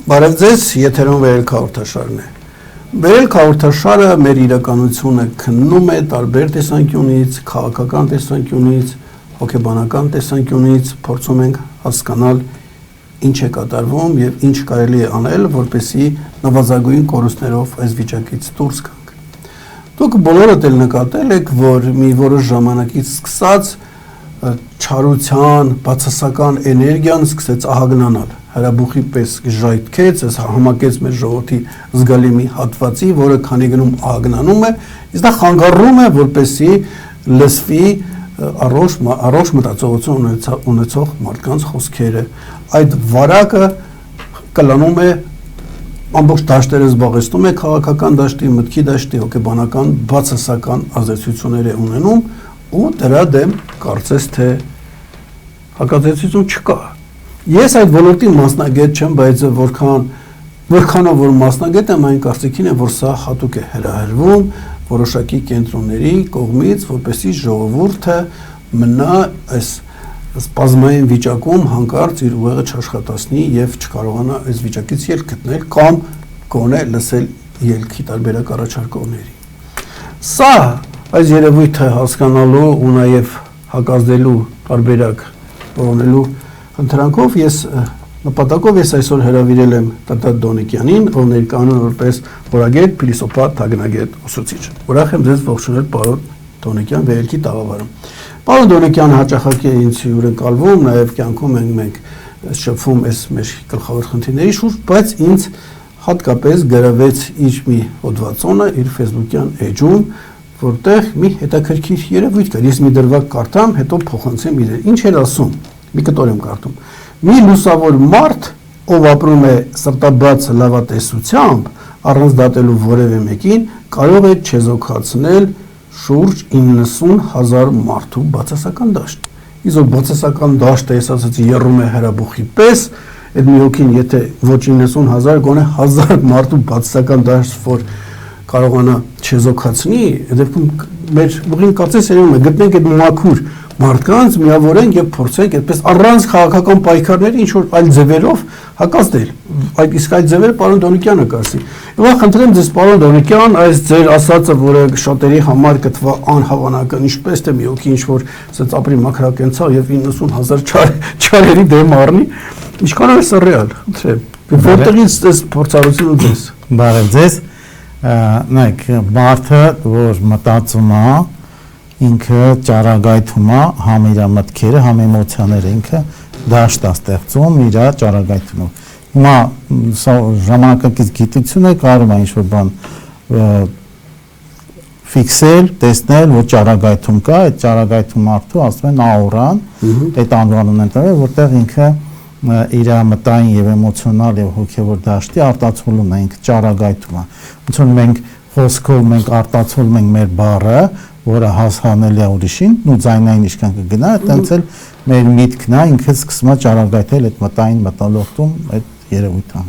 Բարև ձեզ, եթերում վերելք հաղորդաշարն է։ Վերելք հաղորդաշարը մեր իրականությունը քննում է տարբեր տեսանկյունից, քաղաքական տեսանկյունից, հոգեբանական տեսանկյունից, փորձում ենք հասկանալ ինչ է կատարվում եւ ինչ կարելի է անել, որպեսզի նվազագույն կորուստներով այս վիճակից դուրս գանք։ Դուք բոլորդ էլ նկատել եք, որ մի որոշ ժամանակից սկսած չարության, բացասական էներգիան սկսեց ահագնանալ։ Հրաբուխի պես ժայթքեց, այս համակեց մեր ժողովրդի զգալի մի հատվածի, որը քանի գնում ահագնանում է, իսկ դա խանգարում է, որպեսզի լսվի առողջ մտածողություն ունեցող մարդկանց խոսքերը։ Այդ վարակը կլանում է ամբողջ դաշտերը զբաղեցնում է քաղաքական դաշտի, մտքի դաշտի, հոգեբանական, բացասական ազդեցություններ է ունենում ու դրա դեմ կարծես թե հակազդեցություն չկա։ Ես այդ ոլորտի մասնագետ չեմ, բայց որքանով որ մասնագետ եմ, այն կարծիքին եմ, որ սա հատուկ է հրահրվում որոշակի կենտրոնների կողմից, որպեսզի ժողովուրդը մնա այս սպազմային վիճակում հանկարծ իր ուղեղը չաշխատացնի եւ չկարողանա այս վիճակից ելք գտնել կամ գոնե լսել ելքի տարբերակ առաջարկողների։ Սա այս երևույթը հասկանալու ու նաեւ հակազդելու տարբերակ որոնելու ընթրանքով նպատակով ես այսօր հրավիրել եմ Տատատ Դոնիկյանին, ով ներկայանում որպես որագետ, փիլիսոփա, թագնագետ, ուսուցիչ։ Ուրախ եմ ձեզ ողջունել, պարոն Դոնիկյան, վերելքի տաղավարում։ Պարոն Դոնիկյանը հաճախակի է ինձ հյուրընկալվում, նաև կյանքում ենք շփվում այս մեր գլխավոր խնդիրների շուրջ, բայց ինձ հատկապես գրավեց իր մի հոդվածոնը իր Facebook-յան էջում, որտեղ մի հետաքրքիր երևույթ կար։ Ես մի դրվագ կարդամ, հետո փոխանցեմ իրեն։ Ինչ էր ասում։ Մի կտոր եմ կարդում։ Մի լուսավոր մարդ, ով ապրում է սրտաբաց լավատեսությամբ, առանց դատելու որևէ մեկին, կարող է չեզոքացնել շուրջ 90,000 մարդու բացասական դաշտ։ Իսկ բացասական դաշտը, ես ասացի, եռում է հրաբուխի պես, այդ մի հոգին, եթե ոչ 90,000, գոնե 1000 մարդու բացասական դաշտ, որ կարողանա չեզոքացնի, դեպքում մեր ուղին կարծես երևում է, գտնենք այդ մաքուր մարդկանց, միավորենք եւ փորձենք այդպես առանց քաղաքական պայքարների ինչ որ այլ ձևերով հակազդել։ Իսկ այդ ձևերը պարոն Դոնիկյանը կասի։ Եվ խնդրեմ ձեզ պարոն Դոնիկյան, այս ձեր ասածը, որը շատերի համար կթվա անհավանական, ինչպես թե մի հոգի ինչ որ ասած ապրի մաքրակենցաղ եւ 90,000 չարերի դեմ առնի, ինչքան է սա ռեալ։ Խնդրեմ։ Որտեղից այս փորձառությունը ձեզ։ Բարև ձեզ։ Նայեք, մարդը, որ մտածում է, ինքը ճարագայթում է, համ իր մտքերը, համ էմոցիաները, ինքը դաշտ է ստեղծում իր ճարագայթումով։ Հիմա ժամանակակից գիտությունը կարող է ինչ-որ բան ֆիքսել, տեսնել, որ ճարագայթում կա, այդ ճարագայթում մարդու ասում են աուրան, այդ անվանումն են տվել, որտեղ ինքը իր մտային եւ էմոցիոնալ եւ հոգեվոր դաշտի արտացոլում է, ինքը ճարագայթում է։ Ոնց որ մենք խոսքով մենք արտացոլում ենք մեր բառը, որը հասանելի է ուրիշին, ու ձայնային ինչքան կգնա, այդտենց էլ մեր միտքն է, ինքը սկսում է ճարագայթել այդ մտային մտալողտում այդ երևույթը։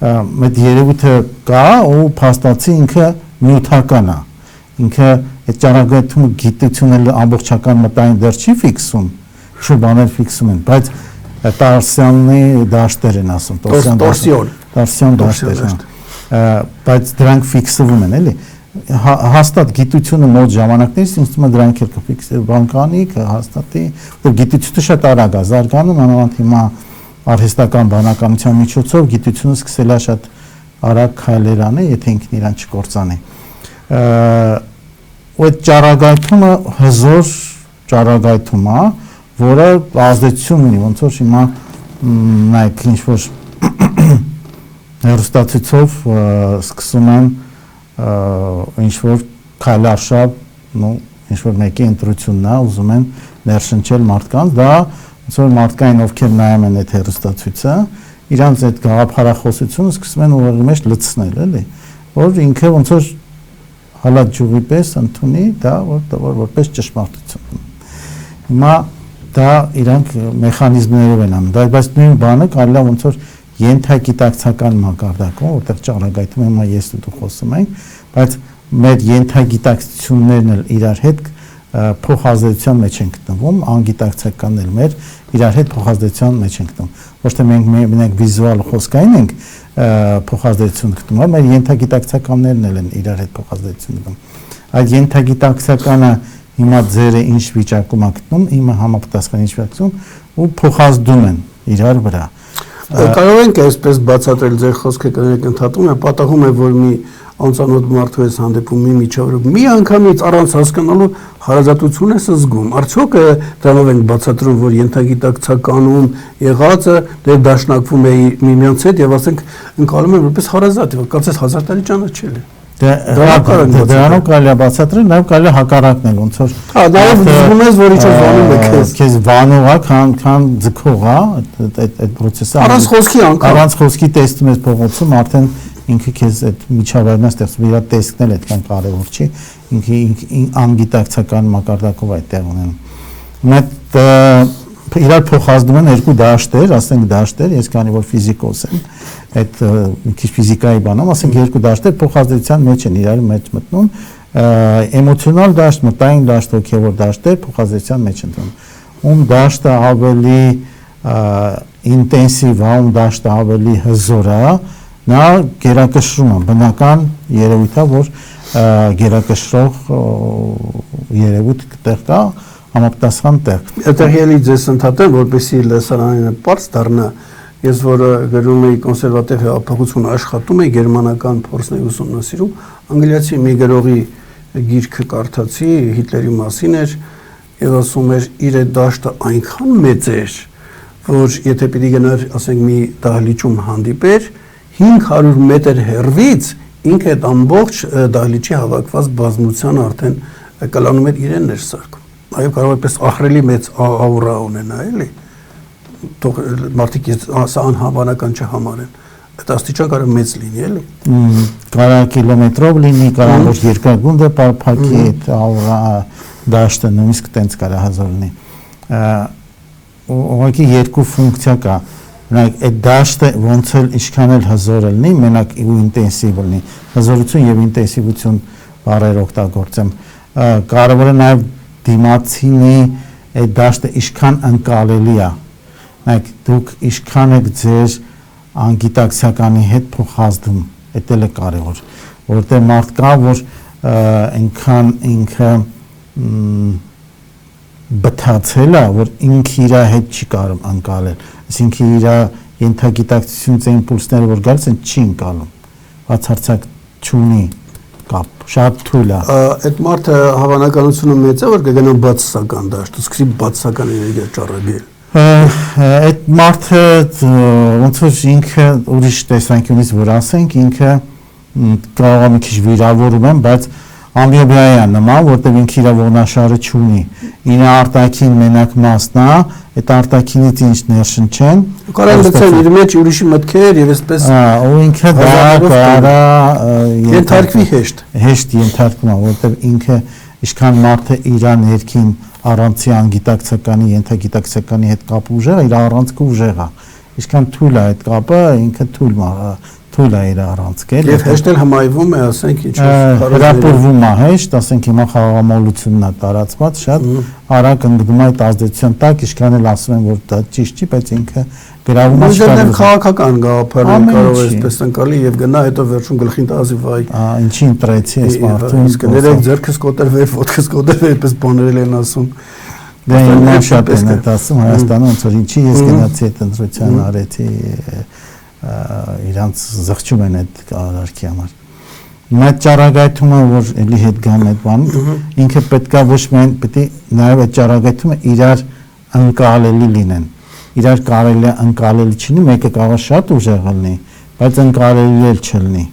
Այդ երևույթը կա ու փաստացի ինքը նյութական է։ Ինքը այդ ճարագայթումը գիտությունը ամբողջական մտային դեռ չի ֆիքսում, շուտ բաներ ֆիքսում են, բայց տարսյանի դաշտեր են ասում, տորսիոն դաշտեր, բայց դրանք ֆիքսվում են, էլի։ Հաստատ գիտությունը մոտ ժամանակներից ինձ թվում է դրանք էլ կֆիքսել բանկանի, կհաստատի, որ գիտությունը շատ արագ է զարգանում, անոնց հիմա արհեստական բանականության միջոցով գիտությունը սկսել է շատ արագ քայլեր անել, եթե ինքն իրան չկործանի։ Այդ ճարագայթումը հզոր ճարագայթում է, որը ազդեցություն ունի, ոնց որ հիմա նայեք ինչ որ հեռուստացույցով սկսում են ինչ որ քայլարշավ, ինչ որ մեկի ընտրությունն է, ուզում են ներշնչել մարդկանց, դա ոնց որ մարդկային ովքեր նայում են այդ հեռուստացույցը, իրանց այդ գաղափարախոսությունը սկսում են ուղղի մեջ լցնել, էլի, որ ինքը ոնց որ հալած ջուղի պես ընդունի դա, որպես ճշմարտություն։ Հիմա դա իրանք մեխանիզմներով են անում, բայց նույն բանը կարելի է ոնց որ ենթագիտակցական մակարդակում, որտեղ ճարագայթում հիմա ես ու դու խոսում ենք, բայց մեր ենթագիտակցություններն էլ իրար հետ փոխազդեցության մեջ ենք գտնվում, անգիտակցական էլ մեր իրար հետ փոխազդեցության մեջ ենք գտնվում։ Ոչ թե մենք վիզուալ խոսքային ենք փոխազդեցություն գտնում, մեր ենթագիտակցականներն էլ են իրար հետ փոխազդեցություն գտնում։ Այդ ենթագիտակցականը հիմա ձերը ինչ վիճակում է գտնում, իմը համապատասխան ինչ վիճակում ու փոխազդում են իրար վրա։ Կարող ենք այսպես բացատրել ձեր խոսքը կներեք ընդհատում է, պատահում է, որ մի անծանոթ մարդու ես հանդիպում մի միջավայրում, մի անգամից առանց հասկանալու հարազատություն ես զգում։ Արդյոք դրանով ենք բացատրում, որ ենթագիտակցականում եղածը դեռ դաշնակվում է միմյանց հետ եւ ասենք ընկալում են որպես հարազատ, կարծես 1000 տարի ճանաչել է։ Դրանով կարելի է բացատրել, նաև կարելի է հակառակն էլ ոնց որ նաև զգում ես, որ ինչ-որ վանում է քեզ վանող է, քան ձգող է, այդ process-ը առանց խոսքի անգամ առանց խոսքի տեսնում ես փողոցում, արդեն ինքը քեզ այդ միջավայրն է ստեղծում, իր տեսքն էլ այդքան կարևոր չի, ինքը անգիտակցական մակարդակով այդ տեղ ունենում։ Մեկ իրար փոխազդում են երկու դաշտեր, ասենք դաշտեր, ես քանի որ ֆիզիկոս եմ, այդ մի քիչ ֆիզիկայի բան եմ, ասենք երկու դաշտեր փոխազդեցության մեջ են իրար մեջ մտնում, էմոցիոնալ դաշտ, մտային դաշտ, հոգևոր դաշտեր փոխազդեցության մեջ են մտնում։ Ում դաշտը ավելի ինտենսիվ է, ում դաշտը ավելի հզոր է, նա գերակշռում է, բնական երևույթ է, որ գերակշռող երևույթ տեղ կա, համապատասխան տեղ։ Այդտեղ ելի ձեզ ընդհատեմ, որպեսզի լսարանին պարզ դառնա, ես որ գրում էի կոնսերվատիվ հեղափոխություն աշխատում էի, գերմանական փորձն էի ուսումնասիրում, անգլիացի մի գրողի գիրքը կարդացի, Հիտլերի մասին էր, եւ ասում էր իր այդ դաշտը այնքան մեծ էր, որ եթե պիտի գնար, ասենք մի դահլիճում հանդիպեր, 500 մետր հեռվից ինքը այդ ամբողջ դահլիճի հավաքված բազմության արդեն կլանում էր իրեն ներսարկում։ Այո, կարող է պես ահռելի մեծ աուրա ունենա, էլի։ Թող մարդիկ սա անհավանական չհամարեն։ Այդ աստիճան կարող մեծ լինի, էլի։ Կարող կիլոմետրով լինի, կարող որ երկրագունդ է պարփակի այդ աուրա դաշտը նույնիսկ տենց կարող հազար լինի։ Ուղղակի երկու ֆունկցիա կա։ Մենակ այդ դաշտը ոնց էլ ինչքան էլ հզոր լինի, մենակ ու ինտենսիվ լինի։ Հզորություն եւ ինտենսիվություն բառեր օգտագործեմ։ Կարևոր է նաեւ դիմացինի այդ դաշտը ինչքան ընկալելի է։ Մենակ դուք ինչքան եք ձեր անգիտակցականի հետ փոխազդում, դա էլ է կարևոր, որտեղ մարդ կա, որ այնքան ինքը բթացել է, որ ինքը իր հետ չի կարող ընկալել, այսինքն իր ենթագիտակցությունից իմպուլսները, որ գալիս են, չի ընկալում, բացարձակ չունի կապ, շատ թույլ է։ Այդ մարդը հավանականությունը մեծ է, որ կգնա բացասական դաշտ, սկսի բացասական էներգիա ճառագել։ Այդ մարդը ոնց որ ինքը ուրիշ տեսանկյունից որ ասենք, ինքը կարող է մի քիչ վիրավորում են, բայց ամիոբիայի է նման, որտեղ ինքը իր ողնաշարը չունի։ Իր արտաքին մենակ մասն է, այդ արտաքինից ինչ ներշնչեն։ Կարող է լցել իր մեջ ուրիշի մտքեր եւ այսպես ու ինքը դա կարա ենթարկվի հեշտ ենթարկվում է, որտեղ ինքը ինչքան մարդը իր ներքին առանցի անգիտակցականի, ենթագիտակցականի հետ կապ ուժեղ, իր առանցքը ուժեղ է։ Ինչքան թույլ է այդ կապը, ինքը թույլ է իր առանցքել։ Եվ հեշտ էլ հմայվում է, ասենք, ինչ-որ հրապուրվում է հեշտ, ասենք հիմա խաղամոլությունն է տարածված, շատ արագ ընկնում է այդ ազդեցության տակ, ինչքան էլ ասում են, որ դա ճիշտ չի, բայց ինքը գրավում է շատ քաղաքական գաղափարներ կարող է այսպես ընկալի եւ գնա հետո վերջում գլխին տազի վայ ինչի ընտրեցի այս մարդուն, իսկ ներեք ձեռքս կոտրվեր, ոտքս կոտրվեր, այդպես բաներ են ասում։ Դա ինքն շատ է ասում Հայաստանում, ոնց որ ինչի ես գնացի այդ ընտրության արեցի, իրանց զղջում են այդ կառավարքի համար։ Այդ ճառագայթումը, որ էլի հետ գամ այդ բանը, ինքը պետքա ոչ միայն պետք է նաև այդ ճառագայթումը իրար ընկալելի լինեն։ Իրար կարելի է ընկալելի չլինի, մեկը կարող է շատ ուժեղ լինի, բայց ընկալելի էլ չլինի։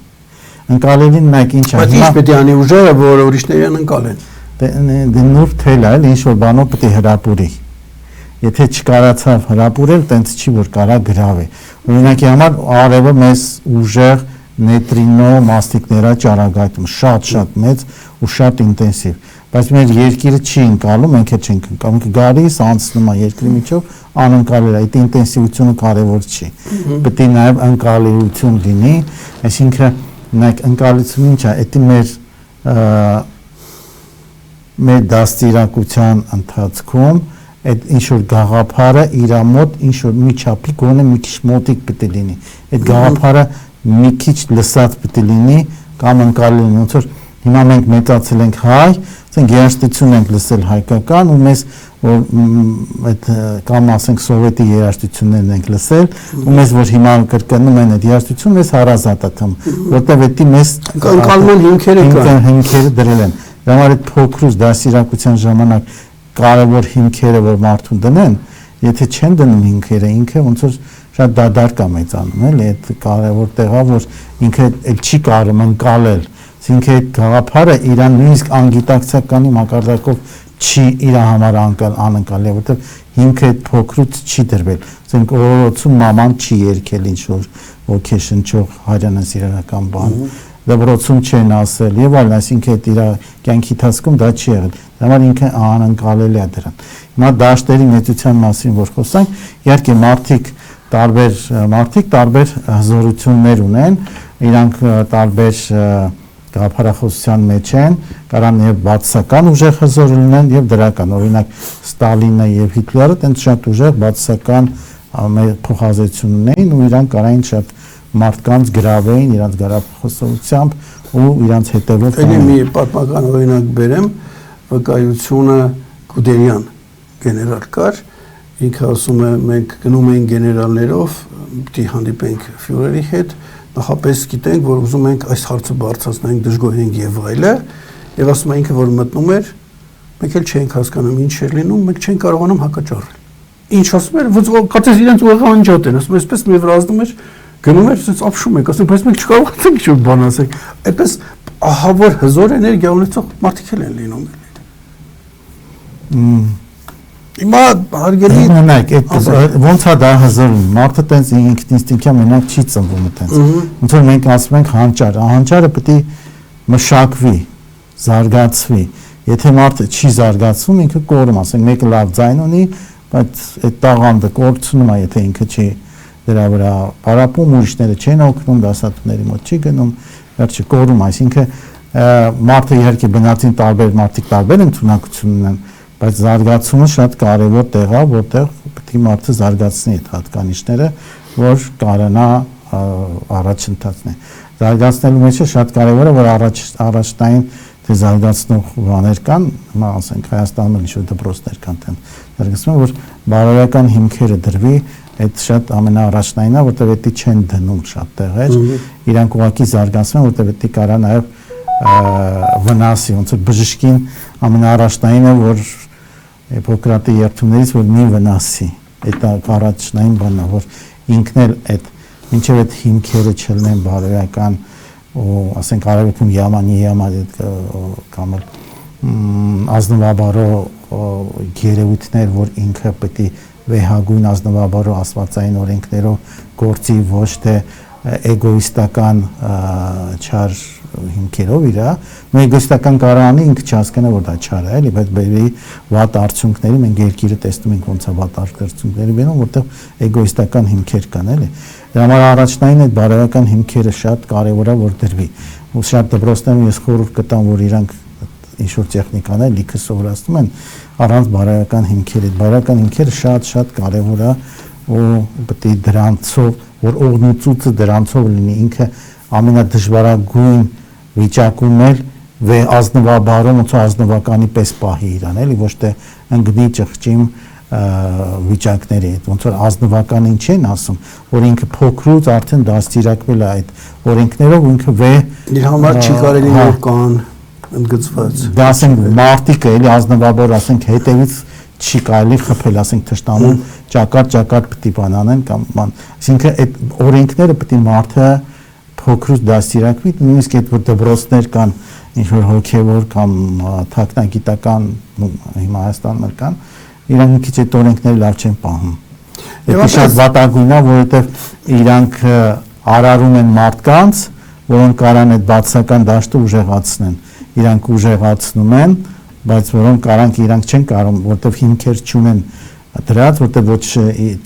Ընկալելին մեկ ինչ է։ Բայց ինչ պետք է անի ուժերը, որ ուրիշներն ընկալեն։ Դե նոր թել է, ինչ որ բանով պետք է հրապուրի։ Եթե չկարացավ հրապուրել, տենց չի որ կարա գրավի։ Օրինակի համար արևը մեզ ուժեղ նեյտրինո մաստիկներա ճառագայթում, շատ մեծ ու շատ ինտենսիվ։ Բայց մեր երկիրը չի ընկալում, մենք էլ չենք ընկալում, գարիս անցնում է երկրի միջով, անընկալել է, այդ ինտենսիվությունը կարևոր չի։ Պետք է նաև ընկալելիություն լինի, այսինքն նայեք ընկալելիությունը ինչ է, դա մեր մեր դաստիարակության ընթացքում այդ ինչ որ գաղափարը իր մոտ ինչ որ մի չափի գոնե մի քիչ մոտիկ պետք է լինի այդ գաղափարը մի քիչ լսած պետք է լինի կամ ընկալել լինի ոնց որ հիմա մենք մեծացել ենք հայ ասենք երաժշտություն ենք լսել հայկական ու մեզ որ այդ կամ ասենք սովետի երաժշտություններն ենք լսել ու մեզ որ հիմա կրկնում են այդ երաժշտություն մեզ հարազատ է թվում որտեղ էդի մեզ ընկալման հիմքերը դրել են դա համար այդ փոքրուց դասիրակության ժամանակ կարևոր հիմքերը որ մարդուն դնեն եթե չեն դնում հիմքերը ինքը ոնց որ շատ դադար կա մեծանում էլի այդ կարևոր տեղա որ ինքը էլ չի կարող ընկալել ինքը այդ գաղափարը իրան նույնիսկ անգիտակցականի մակարդակով չի իր համար անընկալել որտեղ հիմքը այդ փոքրուց չի դրվել ասենք օրոցում մաման չի երգել ինչ որ ոգեշնչող հայրենասիրական բան դպրոցում չեն ասել եւ այլն այսինքն այդ իր կյանքի ընթացքում դա չի եղել դա համար ինքը անընկալել է դրան հիմա դաշտերի մեծության մասին որ խոսանք իհարկե մարդիկ տարբեր հզորություններ ունեն իրանք տարբեր գաղափարախոսության մեջ են կարան եւ բացասական ուժեղ հզոր լինեն եւ դրական օրինակ Ստալինը եւ Հիտլերը տենց շատ ուժեղ բացասական փոխազդեցություն ունեին ու իրանք կարային շատ մարդկանց գրավեին իրանց գաղափարախոսությամբ ու իրանց հետևով Էլի մի պատմական օրինակ բերեմ վկայությունը Գուդերյան գեներալ կար ինքը ասում է մենք գնում ենք գեներալներով պիտի հանդիպենք ֆյուրերի հետ նախապես գիտենք, որ ուզում ենք այս հարցը բարձրացնենք, դժգոհենք եւ այլը, եւ ասում է ինքը որ մտնում էր, մենք էլ չենք հասկանում ինչ էր լինում, մենք չենք կարողանում հակաճառել։ Ինչ ասում էր, կացես իրենց ուղղակի անջատ են, ասում այսպես մի վրազդում էր, գնում էր, ասես ապշում եք, ասում բայց մենք չկարողացանք ինչ-որ բան ասենք։ Այդպես ահավոր հզոր էներգիա ունեցող մարդիկ են լինում։ Հիմա հարգելի մենակ ոնց է դա հզոր մարդը տենց ինստինկտիվ մենակ չի ծնվում տենց ոնց որ մենք ասում ենք հանճարը պետք է մշակվի զարգացվի եթե մարդը չի զարգացվում ինքը կորում ասենք մեկը լավ ձայն ունի բայց այդ տաղանդը կորցնում է եթե ինքը չի դրա վրա պարապում ուրիշները չեն օգնում դասատուների մոտ չի գնում վերջը կորում այսինքն մարդը իհարկե բնածին տարբեր մարդիկ տարբեր ընդունակություն ունեն բայց զարգացումը շատ կարևոր տեղ է, որտեղ պետք է մարդը զարգացնի այդ հատկանիշները, որ կարողանա առաջընթացնել։ Զարգացնելու մեջ շատ կարևոր է, որ առաջնային թե զարգացնող բաներ կան, հիմա ասենք Հայաստանում ինչ-որ դպրոցներ կան, զարգացնում որ բարոյական հիմքերը դրվի, այդ շատ ամենաառաջնայինն է, որտեղ պետք է չեն դնում շատ տեղեր, իրանք ուղղակի զարգացնում, որտեղ պետք է կարա նաև վնասի, ոնց որ բժշկին ամենաառաջնայինը, որ Հիպոկրատի երթումներից որ մի վնասի, այդ առաջնային բանն է, որ ինքն էլ այդ մինչև այդ հիմքերը չլինեն բարոյական ու ասենք արևելքում յամա կամ ազնվաբարո երևույթներ, որ ինքը պետք է վեհագույն ազնվաբարո աստվածային օրենքներով գործի ոչ թե էգոիստական չար հիմքերով իրա, մեր էգոիստական կարողանի ինքը չհասկանա որ դա չար է, էլի, բայց բերի վատ արդյունքների մենք երկիրը տեսնում ենք ոնց է վատ արդյունքների բերում, որտեղ էգոիստական հիմքեր կան, էլի։ Դրա համար առաջնային այդ բարոյական հիմքերը շատ կարևոր է որ դրվի։ Ու շատ դպրոցներում ես խորհուրդ կտամ որ իրանք ինչ որ տեխնիկաներ լիքը սովորացնում են առանց բարոյական հիմքերի։ Բարոյական հիմքերը շատ կարևոր է ու պետք է դրանցով որ օգնությունցը դրանցով լինի ինքը ամենադժվարագույն վիճակում էլ ազնվաբարում ոնց ազնվականի պես պահի իրան էլի ոչ թե ընկնի ճղճիմ վիճակների ոնց որ ազնվականին չեն ասում որ ինքը փոքրուց արդեն դաստիարակվել է այդ օրենքներով ինքը իր համար չի կարելի որ կան ընդգծված դա ասենք մարտիկը էլի ազնվաբար ասենք հետևից չի կարելի խփել ասենք թշնամուն ճակատ պետք է բանանեն կամ բան այսինքն այդ օրենքները պետք է մարդը փոքրուց դաստիարակվի նույնիսկ այդ որ դպրոցներ կան ինչ որ հոգևոր կամ թաքնագիտական հիմա Հայաստանում կան իրանք մի քիչ այդ օրենքները լավ չեն պահում դա շատ վատագույն է որովհետև իրանք արարում են մարդկանց որոնք կարան այդ բացական դաշտը ուժեղացնեն իրանք ուժեղացնում են բայց որոնք կարանք իրանք չեն կարող որտեվ հիմքեր չունեն դրած որտեվ ոչ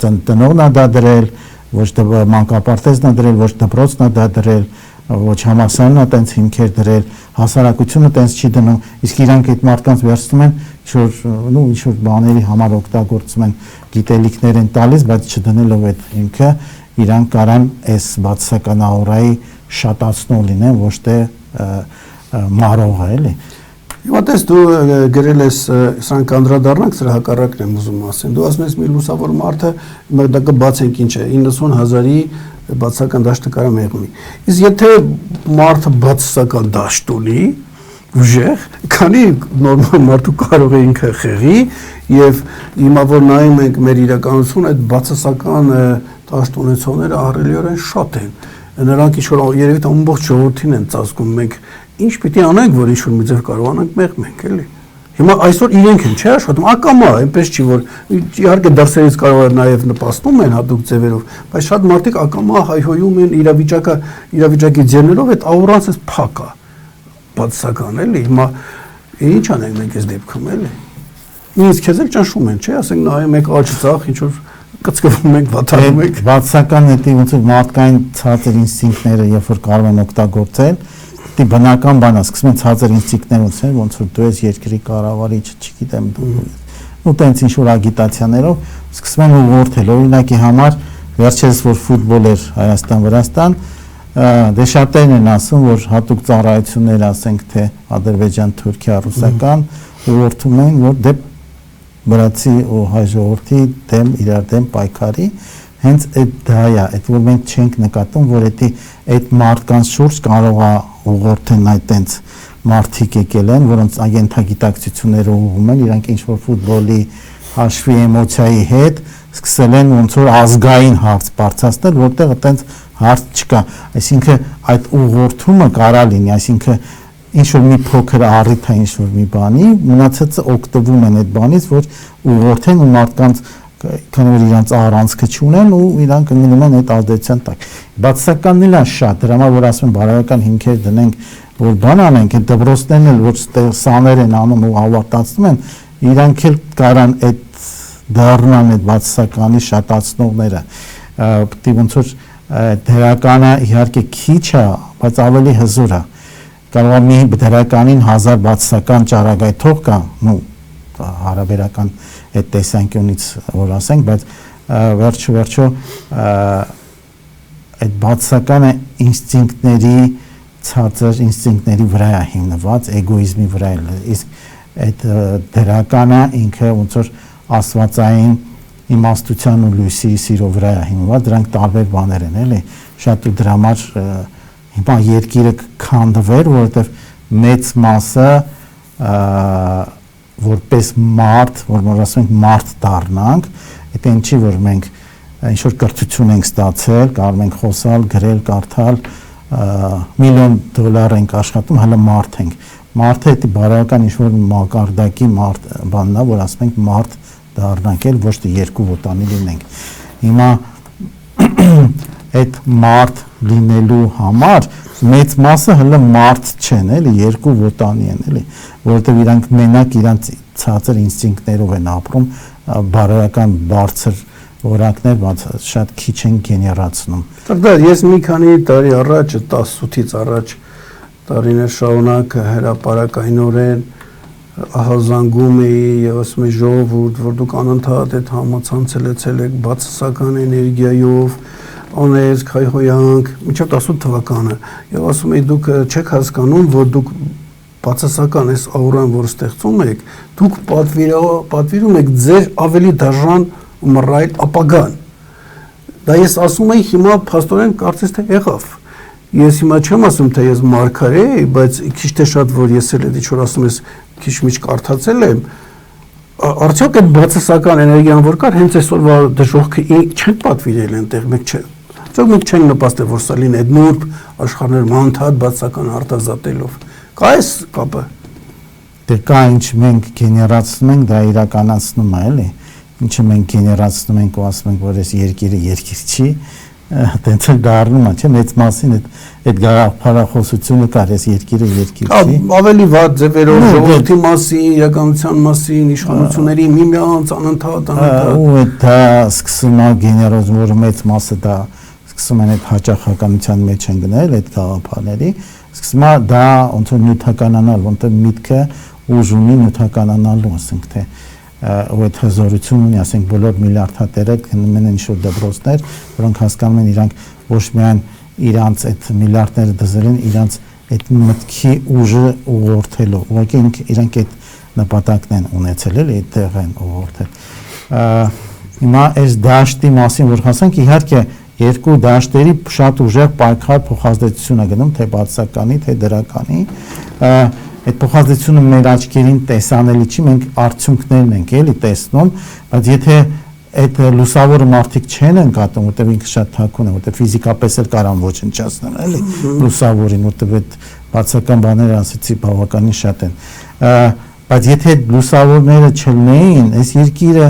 տնօրնն է դա դրել ոչ մանկապարտեզն է դրել ոչ դպրոցն է դա դրել ոչ համասարն է տենց հիմքեր դրել, հասարակությունը տենց չի դնում, իսկ իրանք այդ մարդկանց վերցնում են ինչ-որ բաների համար օգտագործում են, գիտելիքներ են տալիս, բայց չդնելով այդ հիմքը, իրանք կարան այս բացասական աուրայի շատացնող լինեն, ոչ թե մարողը, էլի։ Հիմա տես դու գրել ես սրանք անդրադառնանք սրա հակառակն եմ ուզում ասեմ։ Դու ասում ես մի լուսավոր մարդը դա կբացենք ինչ է 90,000-ի բացասական դաշտը կարա մեղմի։ Իսկ եթե մարդը բացասական դաշտ ունի, ուժեղ, քանի նորմալ մարդու կարող է ինքը խեղի եւ հիմա որ նայում ենք մեր իրականություն այդ բացասական դաշտ ունեցողները ահռելիորեն շատ են։ Նրանք ինչ-որ երևի թե ամբողջ ժողովրդին են ծածկում, մենք ինչ պիտի անենք, որ ինչ-որ մի ձև կարողանանք մեղմենք, էլի։ Հիմա այսօր իրենք են չէ աշխատում, ակամա, այնպես չի որ իհարկե դրսերից կարող է նաև նպաստում են հատուկ ձևերով, բայց շատ մարդիկ ակամա հայհոյում են իրավիճակի ձեռներով այդ աուրանց էս փակ է, բացասական էլի։ Հիմա ինչ անենք մենք այս դեպքում էլի։ Նույնիսկ քեզ էլ ճնշում են, չէ, ասենք նայում եք աչք ծախ, ինչ որ կծկվում ենք, վատանում ենք։ Բացասական հետի ոնց որ մարդկային ցածր ինստինկտները երբ որ կարող են օգտագործել, դի բնական բան է, սկսում են ցածր ինստինկտներ ոնց որ դու ես երկրի կառավարիչ, չգիտեմ դու ու տենց ինչ որ ագիտացիաներով սկսում են ուղղորդել, օրինակի համար վերջերս որ ֆուտբոլ էր Հայաստան-Վրաստան, դե շատերն են ասում, որ հատուկ ծառայություններ, ասենք թե Ադրբեջան, Թուրքիա, ռուսական ուղղորդում են, որ դե վրացի ու հայ ժողովրդի դեմ իրար դեմ պայքարի, հենց այդ դա է, այդ որ մենք չենք նկատում, որ այդ մարդկանց շուրջ կարող է ուղղորդեն այդ տենց մարդիկ եկել են, որոնց агентագիտակցությունները ուղղում են, իրանք ինչ որ ֆուտբոլի հաշվի էմոցիայի հետ սկսել են ոնց որ ազգային հարց բարձրացնել, որտեղ այտենց հարց չկա, այսինքն այդ ուղղորդումը կարա լինի, այսինքն ինչ որ մի փոքր առիթ է ինչ որ մի բանի, մնացածը օգտվում են այդ բանից, որ ուղղորդեն ու մարդկանց քանի որ իրանց առանցքը չունեն ու իրանք մնում են այդ ազդեցության տակ։ Բացասականն էլ շատ, դրա համար որ ասում են բարոյական հիմքեր դնենք, որ բան անենք, այդ դպրոցներն էլ որ սաներ են անում ու ավարտացնում են, իրանք էլ կարան այդ դառնան այդ բացասականի շատացնողները։ Պետք է ոնց որ դերականը իհարկե քիչ է, բայց ավելի հզոր է։ Կարող է մի դերականին 1000 բացասական ճառագայթող կա, հարաբերական այդ տեսանկյունից որ ասենք, բայց վերջո այդ բացասականը ինստինկտների ցածր ինստինկտների վրա է հիմնված, էգոիզմի վրա է, իսկ այդ դերականը ինքը ոնց որ աստվածային իմաստության ու լույսի սիրո վրա է հիմնված, դրանք տարբեր բաներ են, էլի, շատ ու դրա համար հիմա երկիրը քանդվեր, որովհետև մեծ մասը որպես մարդ, որ ասում ենք մարդ դառնանք, այդ ինչի որ մենք ինչ որ կրթություն ենք ստացել, կարող ենք խոսալ, գրել, կարդալ, միլիոն դոլար ենք աշխատում, հələ մարդ ենք։ Մարդը դա բարոյական ինչ որ մակարդակի մարդ բանն է, որ ասում ենք մարդ դառնանք, էլ ոչ թե երկու ոտանի լինենք։ Հիմա այդ մարդ լինելու համար մեծ մասը հələ մարդ չեն, էլի, երկու ոտանի են, էլի, որովհետև իրանք մենակ իրանք ցածր ինստինկտներով են ապրում, բարոյական բարձր որակներ, բայց շատ քիչ են գեներացնում։ Դա ես մի քանի տարի առաջ, 18-ից առաջ տարիներ շարունակ հրապարակայնորեն ահազանգում էի եւ ասում էի ժողովուրդ, որ դուք անընդհատ այդ համացանցելեցել եք բացասական էներգիայով, անեզք, հայհոյանք, մինչև 18 թվականը եւ ասում էի դուք չեք հասկանում, որ դուք բացասական այս աուրան, որ ստեղծում եք, դուք պատվիրում եք ձեր ավելի դաժան ու մռայլ ապագան։ Դա ես ասում էի հիմա փաստորեն կարծես թե եղավ։ Ես հիմա չեմ ասում թե ես մարգարե էի, բայց քիչ թե շատ որ ես էլ այդ ինչ որ ասում ես քիչ-միչ կարդացել եմ, արդյոք այդ բացասական էներգիան որ կար, հենց այսօրվա դժոխքը չեն պատվիրել այնտեղ, մենք չենք նպաստել, որ սա լինի այդ նուրբ աշխարհներում անընդհատ բացասական արտազատելով։ Կա այս կապը։ Դե կա ինչ մենք գեներացնում ենք, դա իրականացնում է, էլի։ Ինչը մենք գեներացնում ենք ու ասում ենք, որ այս երկիրը երկիր չի, տենց էլ դառնում է, չէ՞, մեծ մասին այդ գաղափարախոսությունը կար, այս երկիրը երկիր չի։ Ավելի վատ ձևերով ժողովրդի մասին, իրականության մասին, իշխանությունների միմյանց անընդհատ ու դա սկսում է գեներոզմ, որ մեծ մասը դա սկսում են այդ հաճախականության մեջ են գնել այդ գաղափարների, սկսում է դա ոնց որ նյութականանալ, ոնց որ միտքը ուժ ունի նյութականանալու, ասենք թե ու այդ հզորություն ունի, ասենք բոլոր միլիարդատերը գնում են ինչ-որ դպրոցներ, որոնք հասկանում են իրանք ոչ միայն իրանց այդ միլիարդները դզել են իրանց այդ մտքի ուժը ուղղորդելու, ուղղակի իրանք այդ նպատակն են ունեցել, էլի այդտեղ են ուղղորդել։ Հիմա այս դաշտի մասին որ խոսանք, իհարկե երկու դաշտերի շատ ուժեղ պայքար փոխազդեցություն է գնում, թե բացականի, թե դրականի, այդ փոխազդեցությունը մեր աչքերին տեսանելի չի, մենք արդյունքներն ենք էլի տեսնում, բայց եթե այդ լուսավորը մարդիկ չեն ընկատում, որտեղ ինքը շատ թաքուն է, որտեղ ֆիզիկապես էլ կարան ոչնչացնել, էլի լուսավորին, որտեղ այդ բացական բաները ասեցի բավականին շատ են, բայց եթե լուսավորները չլինեին, այս երկիրը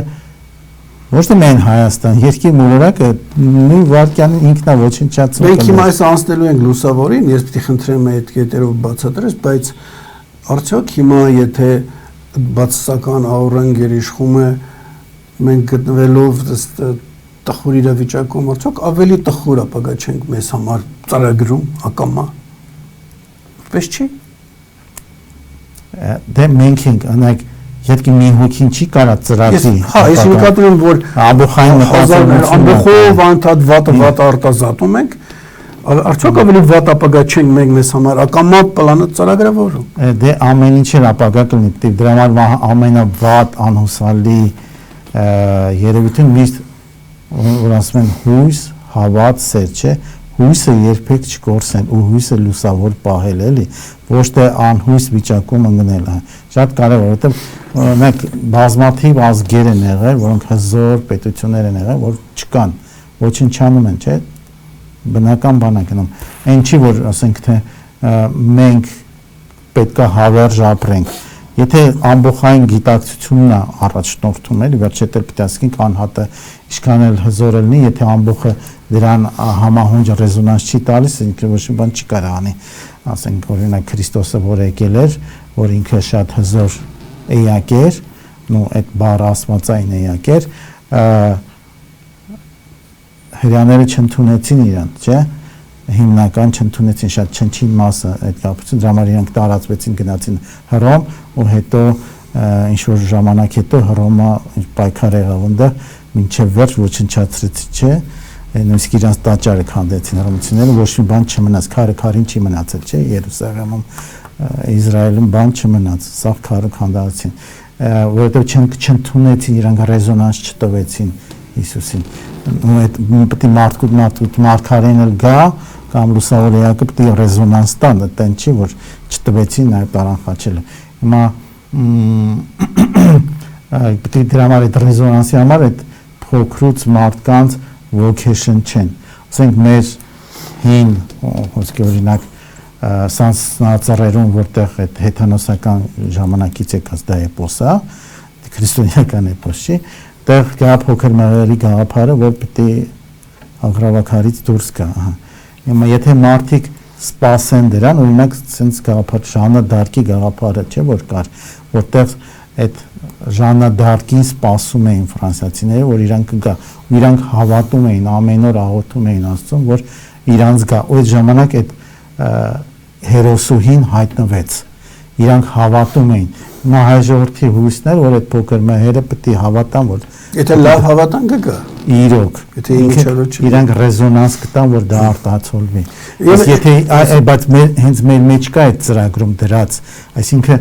ոչ թե միայն Հայաստան, երկիր մոլորակը նույն վարքյանին ինքնա ոչնչացնում։ Մենք հիմա այս անցնելու ենք լուսավորին, ես պիտի խնդրեմ այդ կետերով բացատրես, բայց արդյոք հիմա եթե բացասական աուրան գերիշխում է, մենք գտնվելով տխուր իրավիճակում, արդյոք ավելի տխուր ապագա չենք մեզ համար ծրագրում ակամա։ Պես չի։ Դե մենք ենք, անայք Եթե մի հոգին չի կարա ծրագրի։ Հա, ես նկատում եմ, որ ամբողջային ամբողջով անդադ վատ արտազատում ենք, արդյոք ավելի վատ ապագա չենք մենք մեզ համար ակամա պլանը ծրագրավորում։ Դե ամեն ինչ էլ ապագա կլինի, դրա համար ամենավատ անհուսալի երևույթը միշտ որ ասում են հույս, հավատ, սեր, չէ, հույսը երբեք չկորսեն ու հույսը լուսավոր պահել էլի, ոչ թե անհույս վիճակում ընկնել է։ Շատ կարևոր, որովհետև մենք բազմաթիվ ազգեր են եղել, որոնք հզոր պետություններ են եղել, որ չկան, ոչնչանում են, չէ, բնական բան է գնում։ Այն չի, որ ասենք թե մենք պետքա հավերժ ապրենք։ Եթե ամբողջային գիտակցությունն է առաջնորդում էլի, վերջերտ պետք է ասենք անհատը ինչքան էլ հզոր լինի, եթե ամբողջը դրան համահունչ ռեզոնանս չի տալիս, ինքը ոչ մի բան չի կարող անի։ Ասենք օրինակ Քրիստոսը որ եկել էր, որ ինքը շատ հզոր էակ էր, նո այդ բառը աստվածային էակ էր, հрьяաները չընդունեցին իրան, չէ՞, հիմնական չընդունեցին, շատ չնչին մասը այդ կապություն, դրա համար իրանք տարածվեցին, գնացին Հռոմ ու հետո ինչ որ ժամանակ հետո Հռոմը պայքար եղավ այնտեղ, մինչև վերջ ոչնչացրեցի, չէ՞, նույնիսկ իրանց տաճարը քանդեցին հռոմցիները, ոչ մի բան չմնաց, քարին չի մնացել, չէ՞, Երուսաղեմում, Իսրայելում բան չմնաց, սաղ քարը քանդեցին, որովհետև չընդունեցին, իրանք ռեզոնանս չտվեցին Հիսուսին։ Ու այդ պետք է մարդկային էլ գա կամ լուսավոր էակը պետք է ռեզոնանս տան, այդտեն չի որ չտվեցին նաև տարան խաչելը։ Հիմա պետք է դրա համար այդ ռեզոնանսի համար այդ փոքրուց մարդկանց vocation չեն։ Ասենք մեր հին ոսկե օրինակ սանսնացարերում որտեղ այդ հեթանոսական ժամանակից եկած դա էպոսա, քրիստոնեական էպոս չի, տեղ կա փոքր մեղրերի գաղափարը, որ պետք է ագրավակարից դուրս գա։ Հիմա եթե մարդիկ սպասեն դրան, օրինակ sense գաղափար Ժաննա Դարկի գաղափարը չէ որ կար, որտեղ այդ Ժաննա Դարկին սպասում էին ֆրանսիացիները, որ իրանք գա, ու իրանք հավատում էին, ամեն օր աղոթում էին Աստծուն, որ իրանք գա, ու այդ ժամանակ այդ հերոսուհին հայտնվեց։ Իրանք հավատում էին։ Հիմա հայ ժողովրդի հույսներ, որ այդ փոքր մեղերը պետք է հավատան, որ եթե լավ հավատան կգա։ Իրոք, եթե ինչալոց իրանք ռեզոնանս կտան, որ դա արտահայտվի։ Իսկ եթե բայց հենց մեր մեջ կա այդ ծրագրում դրած, այսինքն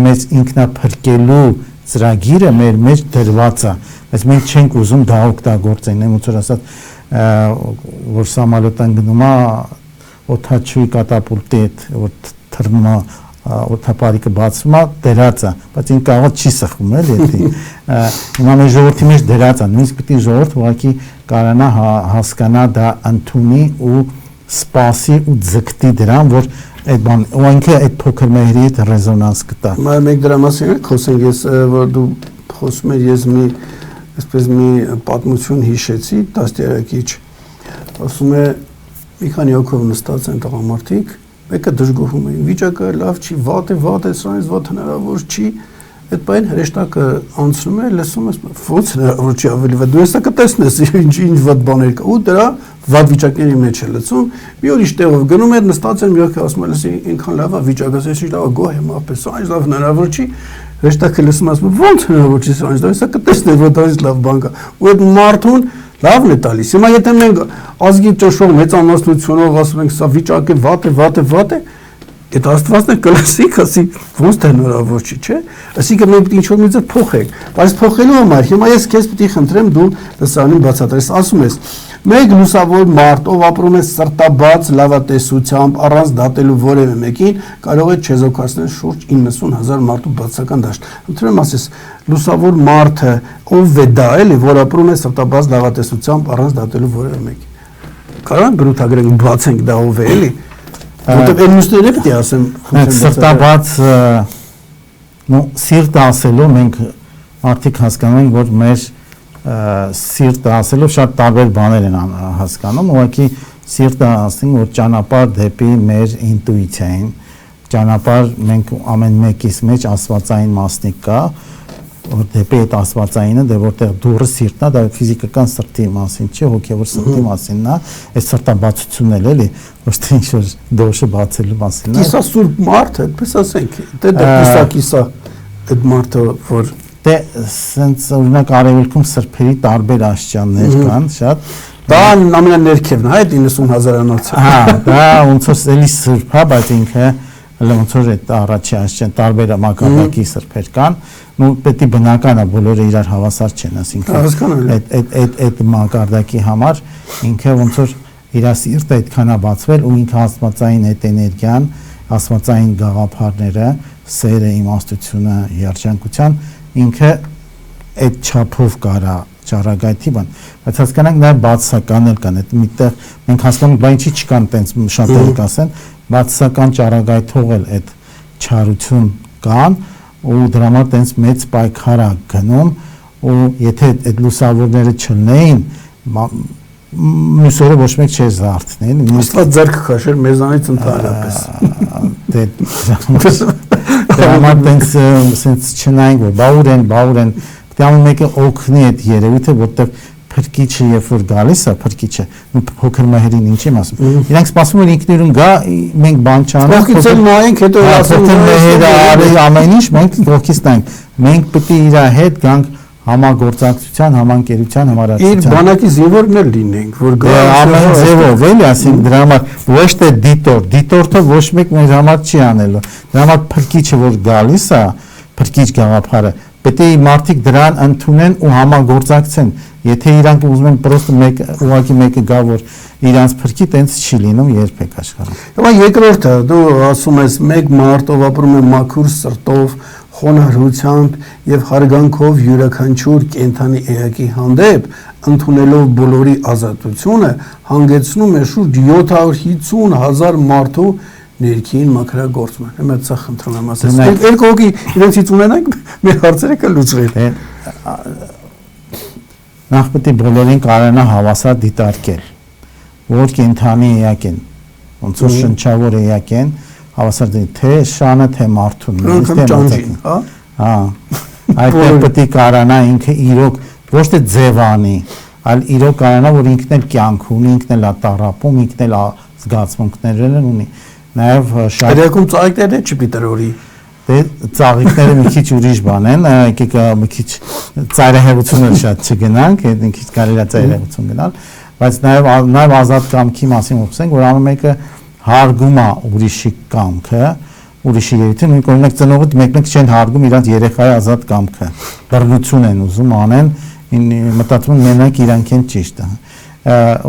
մեզ ինքնափրկելու ծրագիրը մեր մեջ դրված է, բայց մենք չենք ուզում դա օգտագործենք, ոնց որ ասած, որ սամալոտան գնում է օթաչուի կատապուլտի հետ, որ թռնում է օթապարիկը բացվում է, դրած է, բայց ինքը կարող չի սխվում, էլի էդի։ Հիմա մեր ժողովրդի մեջ դրած է, նույնիսկ պետք է ժողովուրդ ուղղակի կարողանա հասկանա դա ընդունի ու սպասի ու ձգտի դրան, որ այդ բան, ու ինքը այդ փոքր մեղրի հետ ռեզոնանս կտա։ Հիմա մենք դրա մասին խոսենք, ես որ դու խոսում ես մի այսպես մի պատմություն հիշեցի, դաստիարակիչ, ասում է մի քանի հոգով նստած են տղամարդիկ, մեկը դժգոհում է, վիճակը լավ չի, վատ է, սրանից վատ հնարավոր չի, այդ բան հրեշտակը անցնում է, լսում ես, ո՞նց հնարավոր չի ավելի վատ, դու հեսա կտեսնես ինչ վատ բաներ կա, ու դրա վատ վիճակների մեջ է լցում, մի ուրիշ տեղով գնում է, նստած եմ յոթ ասում եմ, ինքան լավ է վիճակը, ասեցի լավ գոհ եմ ապես, այս լավ հնարավոր չի, հեշտակը լսում ասում ոնց հնարավոր չի, այս դա կտեսնես, որ դա լավ բան կա, ու այդ մարդուն լավն է տալիս։ Հիմա եթե մենք ազգի ճշով մեծամասնությունով ասում ենք, սա վիճակը վատ է, այդ Աստվածն է կլսի, ասի ոնց թե հնարավոր չի, չէ՞։ Այսինքն մենք պետք է ինչ-որ մի ձև փոխենք, բայց փոխելու համար հիմա ես քեզ պետք է խնդրեմ դու լսանին բացատրես, ասում ես մեկ լուսավոր մարդ, ով ապրում է սրտաբաց լավատեսությամբ, առանց դատելու որևէ մեկին, կարող է չեզոքացնել շուրջ 90,000 մարդու բացական դաշտ։ Խնդրում եմ ասես, լուսավոր մարդը ով է դա, էլի, որ ապրում է սրտաբաց լավատեսությամբ, առանց դատելու որևէ մեկին։ Կարող ենք բրութագրենք, բացենք դա ով է, էլի։ Որտեղ էլմուստները պետք է ասեմ, սրտաբաց, սիրտ ասելու մենք արդիկ հասկանում ենք, որ մեր սիրտը ասելով շատ տարբեր բաներ են հասկանում, ուղղակի սիրտը ասենք, որ ճանապարհ դեպի մեր ինտուիցիային, ճանապարհ մենք ամեն մեկիս մեջ աստվածային մասնիկ կա, որ դեպի այդ աստվածայինը, դե որտեղ դուրը սիրտն է, դա ֆիզիկական սրտի մասին չէ, հոգևոր սրտի մասինն է, այդ սրտաբացությունն էլ էլի, ոչ թե ինչ-որ դոշը բացելու մասինն է։ Կիսա սուրբ մարդ, այդպես ասենք, դե կիսա այդ մարդը, որ դե սենց օրինակ արևելքում սրբերի տարբեր աշճաններ կան, շատ դա ամենաներքևն է, այդ 90,000-անոցը։ Հա, դա ոնց որ էլի սուրբ է, բայց ինքը ոնց որ այդ առաջի աշճան տարբեր մակարդակի սրբեր կան, ու պետք է բնական է բոլորը իրար հավասար չեն, ասինքն այդ մակարդակի համար ինքը ոնց որ իր սիրտը այդքան է բացվել ու ինքը աստվածային այդ էներգիան, աստվածային գաղափարները, սերը, իմաստությունը, երջանկության ինքը այդ չափով կարա ճառագայթի բան, բայց հասկանանք նաև բացասական էլ կան, այդ միտեղ մենք հասկանում բան ինչի չկան տենց շատ էլ կասեն, բացասական ճառագայթող էլ այդ չարություն կան ու դրա համար տենց մեծ պայքար է գնում ու եթե այդ լուսավորները չլնեին մյուսերը ոչ մեկ չէ զարթնել Աստված ձեռքը քաշեր մեզանից ընդհանրապես դե դրա համար տենց չնայենք որ բաուր են դեռ մեկը օգնի այդ երևույթը որտեղ փրկիչը երբ որ գալիս է փրկիչը փոքր մահերին ինչ եմ ասում իրանք սպասում են ինքնուրույն գա մենք բան չանենք փոքրից նայենք հետո ասում մահերը արի ամեն ինչ մենք փոքրից նայենք մենք պետք է իր հետ գանք համագործակցության համանկերության համարացության իր բանակի զինվորն էլ լինենք որ գա ամեն ձևով էլի ասենք դրա համար ոչ թե դիտորդը ոչ մեկ մեր համար չի անելու դրա համար փրկիչը որ գալիս է փրկիչ գաղափարը պետք է մարդիկ դրան ընդունեն ու համագործակցեն եթե իրանք ուզում են պրոստը ուղղակի մեկը գա որ իրանց փրկի տենց չի լինում երբեք աշխարհում Հիմա երկրորդը դու ասում ես մեկ մարդ ով ապրում է մաքուր սրտով խոնարհությամբ եւ հարգանքով յուրաքանչյուր կենթանի էակի հանդեպ ընդունելով բոլորի ազատությունը հանգեցնում է շուրջ 750,000 մարդու ներքին մաքրագործման։ Հիմա սա խնդրում եմ ասես։ Երկու հոգի իրենցից ունենանք մեր հարցերը կլուծվեն։ Նախ պետք է բոլորին կարողանա հավասար դիտարկել, որ կենթանի էակ են, ոնց որ շնչավոր էակ են, հավասար թե շանը, թե մարդուն, թե ճանճին, հա։ Այդտեղ պետք է կարողանա ինքը իրոք ոչ թե ձևանի, այլ իրոք կարողանա, որ ինքն էլ կյանք ունի, ինքն էլ տառապում, ինքն էլ զգացմունքներ ունի։ Նաև շատ Երեկում ծաղիկները չպիտի տրորի։ Դե ծաղիկները մի քիչ ուրիշ բան են, եկեք մի քիչ ծայրահեղությունը շատ չգնանք, այդ մի քիչ կարելի է ծայրահեղություն գնալ, բայց նաև ազատ կամքի մասին խոսենք, որ ամեն մեկը հարգում է ուրիշի կամքը, ուրիշի երևույթը, նույնիսկ օրինակ ծնողը մեկ-մեկ չեն հարգում իրանց երեխայի ազատ կամքը, բռնություն են ուզում անեն, մտածում են մենակ իրանք են ճիշտը։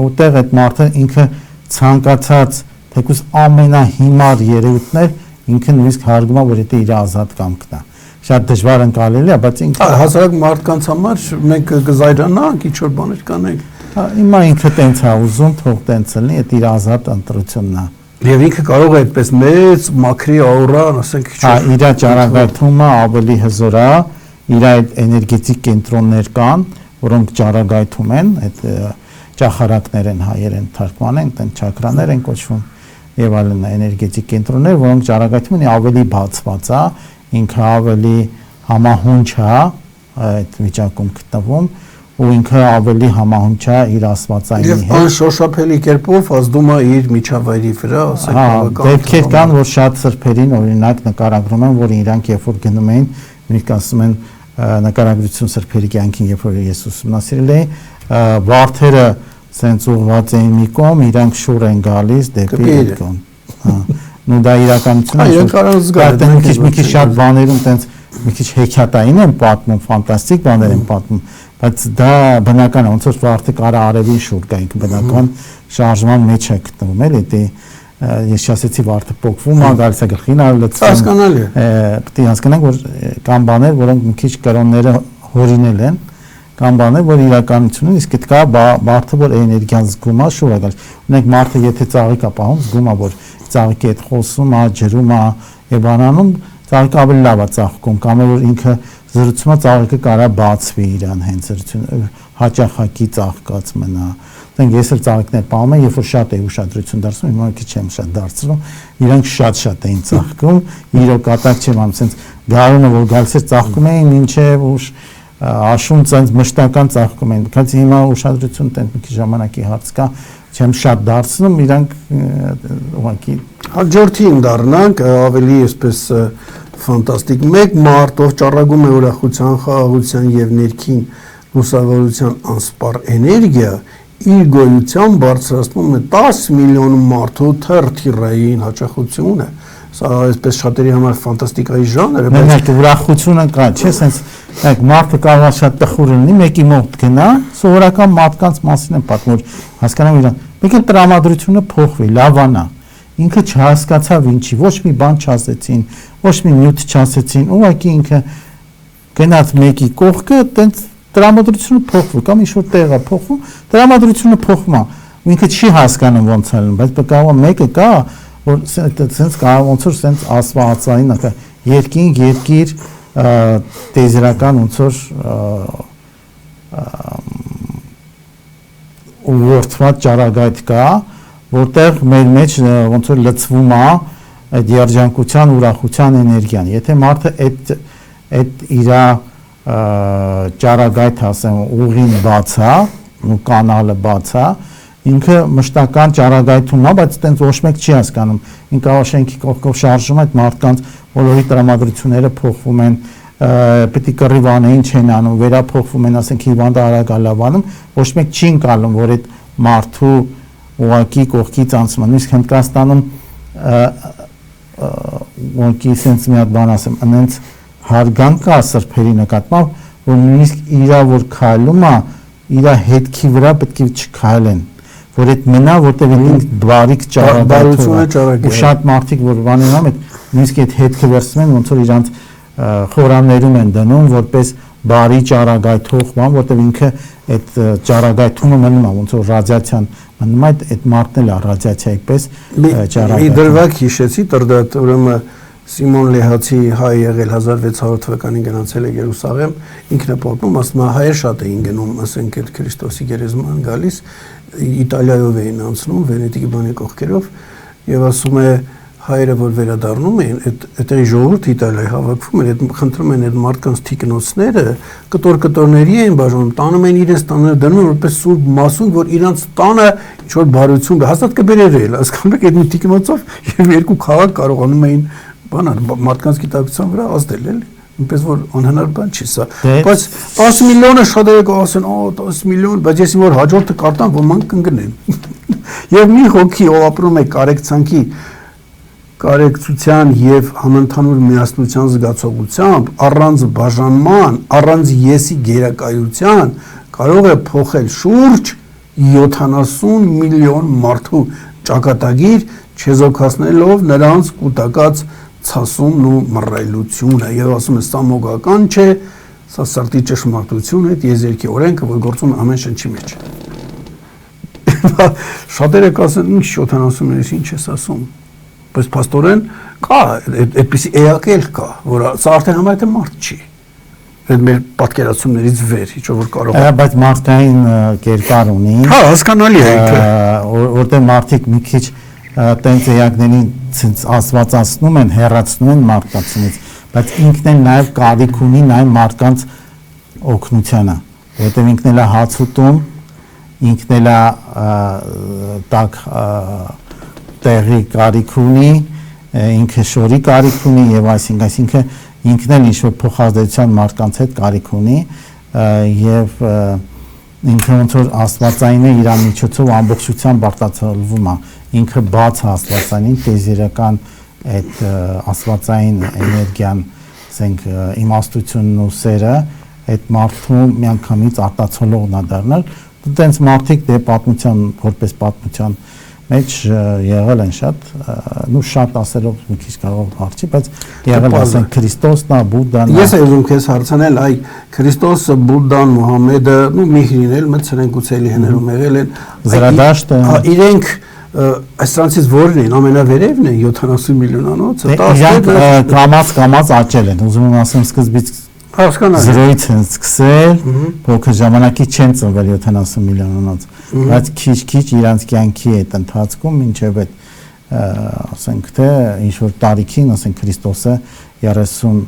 Ուտեղ այդ մարդը ինքը ցանկացած թեկուզ ամենահիմար երևույթներ ինքը նույնիսկ հարգում է որ դա իր ազատ կամքն է շատ դժվար ընկալելի է բայց ինքը հասարակ մարդկանց համար մենք կզայրանանք ինչ որ բաներ կանենք հիմա ինքը տենց է ուզում թող տենց լինի դա իր ազատ ընտրությունն է եւ ինքը կարող է այդպես մեծ մաքրի աուրան ասենք իր ճառագայթումը ավելի հզոր է իր այդ էներգետիկ կենտրոններ կան որոնք ճառագայթում են այդ ճախարակներ են հայերեն թարգմանեն տեն չակրաներ են կոչվում եւ այլն էներգետիկ կենտրոններ, որոնք ճառագայթում են ավելի բացված է, ինքը ավելի համահունչ է այդ վիճակում գտնվում ու ինքը ավելի համահունչ է իր աստվածային հետ։ Եվ անշոշափելի կերպով ազդում է իր միջավայրի վրա, ասենք դեպքեր կան, որ շատ սրբերին օրինակ նկարագրում են, որ իրանք երբ որ գնում էին, նույնիսկ ասում են նկարագրություն սրբերի կյանքին, երբ որ ես ուսումնասիրել էի, վարդերը սենց ուղղված էին մի կողմ, իրանք շուռ են գալիս դեպի այդ կողմ։ Նու դա իրականություն է։ Իրենք առանց զգալ։ Մի քիչ շատ բաներում տենց մի քիչ հեքիաթային են պատմում, ֆանտաստիկ բաներ են պատմում, բայց դա բնական է, ոնց որ վարդը կարա արևին շուռ գա, ինքը բնական շարժման մեջ է գտնվում, էլի, դե ես ասեցի վարդը փոխվում է, գալիս է գլխին լցվում։ Հասկանալի է։ Պետք է հասկանանք, որ կան բաներ, որոնք մի քիչ կրոնները հորինել են, կան բաներ, որ իրականությունն իսկ դա վարդը որ էներգիան զգում է, շուռ է գալիս։ Ունենք մարդը եթե ծաղիկ է պահում, զգում է, որ ծաղիկի հետ խոսում է, ջրում է, եւ անանում ծաղիկը ավելի լավ է ծաղկում, կամ որ ինքը զրուցում է, ծաղիկը կարա բացվի իրան հենց զրուցություն, հաճախակի ծաղկած մնա։ Դենք ես էլ ծաղիկներ պահում եմ, երբ որ շատ է ուշադրություն դարձնում, հիմա քիչ եմ շատ դարձնում, իրանք շատ էին ծաղկում, իրոք կատակ չեմ անում, սենց գարունը որ գալիս էր ծաղկում էին, մինչև ուշ աշուն ցած մշտական ծաղկում են, բայց հիմա ուշադրություն տենց մի քիչ ժամանակի հարց կա, չեմ շատ դարձնում, իրանք ուղղակի հաջորդին դառնանք ավելի այսպես ֆանտաստիկ մեկ մարդ, ով ճառագում է ուրախության, խաղաղության եւ ներքին լուսավորության անսպառ էներգիա, իր գոյությամբ բարձրացնում է 10 միլիոն մարդու թերթիրային հաճախությունը։ Սա այսպես շատերի համար ֆանտաստիկայի ժանր է, բայց ուրախությունը կա, չէ՞, sense like մարդը կարող է շատ տխուր լինի, մեկի մոտ գնա, սովորական մարդկանց մասին են պատմում, հասկանամ իրան, մեկ էլ տրամադրությունը փոխվի, լավանա։ Ինքը չհասկացավ ինչի, ոչ մի բան չասեցին, ոչ մի նյութ չասեցին, ուղղակի ինքը գնաց մեկի կողքը, տենց տրամադրությունը փոխվում, կամ ինչ-որ տեղ է փոխվում, տրամադրությունը փոխվում է, ինքը չի հասկանում ոնց է լինում, բայց կարող է մեկը կա, որ սենց կարող ոնց որ սենց ասվածային երկիր տեզերական ոնց որ ուղղորդված ճառագայթ կա, որտեղ մեր մեջ ոնց որ լցվում է այդ երջանկության, ուրախության էներգիան։ Եթե մարդը այդ իր ճառագայթը, ասեմ, ուղին բաց է, ու կանալը բաց է, ինքը մշտական ճառագայթում է, բայց այտենց ոչ մեկ չի հասկանում։ Ինքը շենքի կողքով շարժում է, այդ մարդկանց բոլորի տրամադրությունները փոխվում են, պետք է կռիվանային չեն անում, վերափոխվում են, ասենք հիվանդը արագ է լավանում, ոչ մեկ չի ընկալում, որ այդ մարդու ուղղակի կողքից անցում է։ Նույնիսկ Հնդկաստանում ուղղակի sense մի հատ բան ասեմ, այնց հարգանք կա սրբերի նկատմամբ, որ նույնիսկ իրա որ քայլում է, իրա հետքի վրա պետք է չքայլեն, որ այդ մնա, որտեղ ինքը բարիք ճառագայթում է, ու շատ մարդիկ որ բաներ անում, նույնիսկ այդ հետքը վերցնում են, ոնց որ իրանց խորաններում են դնում, որպես բարի ճառագայթող բան, որտեղ ինքը այդ ճառագայթումը մնում է, ոնց որ ռադիացիան մնում է, այդ մարդն էլ է ռադիացիայի պես ճառագայթում։ Մի դրվագ հիշեցի, դրդատ ուրեմն Սիմոն Լեհացի հայ եղել 1600 թվականին գնացել է Երուսաղեմ, ինքն է պատմում, ասում է հայեր շատ էին գնում, ասենք այդ Քրիստոսի գերեզման գալիս, Իտալիայով էին անցնում, Վենետիկի բանի կողքերով, եւ ասում է հայերը որ վերադառնում էին, այդտեղի ժողովուրդը Իտալիայի հավաքվում էր, այդ խնդրում են այդ մարդկանց թիկնոցները, կտոր-կտորների էին բաժանում, տանում են իրենց տաները, դնում են որպես սուրբ մասուն, որ իրանց տանը ինչ որ բարություն կա, հաստատ կբերեր էլ, հասկանաք այդ մի թիկնոցով եւ երկու քաղաք կարողանում էին բանալ մարդկանց գիտակցության վրա ազդել էլի, այնպես որ անհնար բան չի սա, բայց 10 միլիոնը շատերը կասեն, 10 միլիոն, բայց ես որ հաջորդը կարտամ, ոմանք կընկնեն։ Եվ մի հոգի, ով ապրում է կարեկցանքի, կարեկցության եւ համընդհանուր միասնության զգացողությամբ, առանց բաժանման, առանց եսի գերակայության, կարող է փոխել շուրջ 70 միլիոն մարդու ճակատագիր, չեզոքացնելով նրանց կուտակած ցասումն ու մռայլությունը, եւ ասում է սա մոգական չէ, սա սրտի ճշմարտություն է, եզերքի օրենքը, որ գործում է ամեն շնչի մեջ։ Շատերը կասեն, ինչ 70-ից ինչ ես ասում, բայց փաստորեն կա այդպիսի էակ էլ կա, որ սա արդեն համարյա մարդ չի։ Այդ մեր պատկերացումներից վեր, ինչ որ կարող է։ Բայց մարդկային կերպար ունի։ Հա, հասկանալի է ինքը։ Որտեղ մարդիկ մի քիչ տենց էակներին ասվածացնում են, հեռացնում են մարդկանցից, բայց ինքն էլ նաև կարիք ունի նաև մարդկանց օգնությանը։ որտեղ ինքն էլ է հաց ուտում, ինքն էլ է տակ տեղի կարիք ունի, ինքը շորի կարիք ունի եւ այսինքն ինքն էլ ինչ-որ փոխազդեցության մարդկանց հետ կարիք ունի եւ ինքը ոնց որ աստվածային է իր միջոցով ամբողջությամբ արտացոլվում է ինքը բաց է աստվածային տեզերական այդ աստվածային էներգիան ասենք իմաստությունն ու սերը այդ մարդու միանգամից արտացոլողն է դառնալ դենց մարդիկ դե պատմության որպես պատմության մեջ եղել են շատ նու շատ ասելով մի քիչ կարող հարցի բայց եղել ասենք Քրիստոսն է Բուդդան ես ուզում քեզ հարցնել այ Քրիստոսը Բուդդան Մուհամեդը նու Միհրին էլ մցրեն գուցելի հներում եղել են Զրադաշտը իրենք Այսրանցից որն են ամենավերևն են 70 միլիոնանոցը իրանք կամած աճել են ուզում եմ ասեմ սկզբից զրոյից են սկսել փոքր ժամանակից չեն ծնվել 70 միլիոնանոց բայց քիչ իրանց կյանքի այդ ընթացքում մինչև այդ ասենք թե ինչ որ տարիքին ասենք Քրիստոսը 30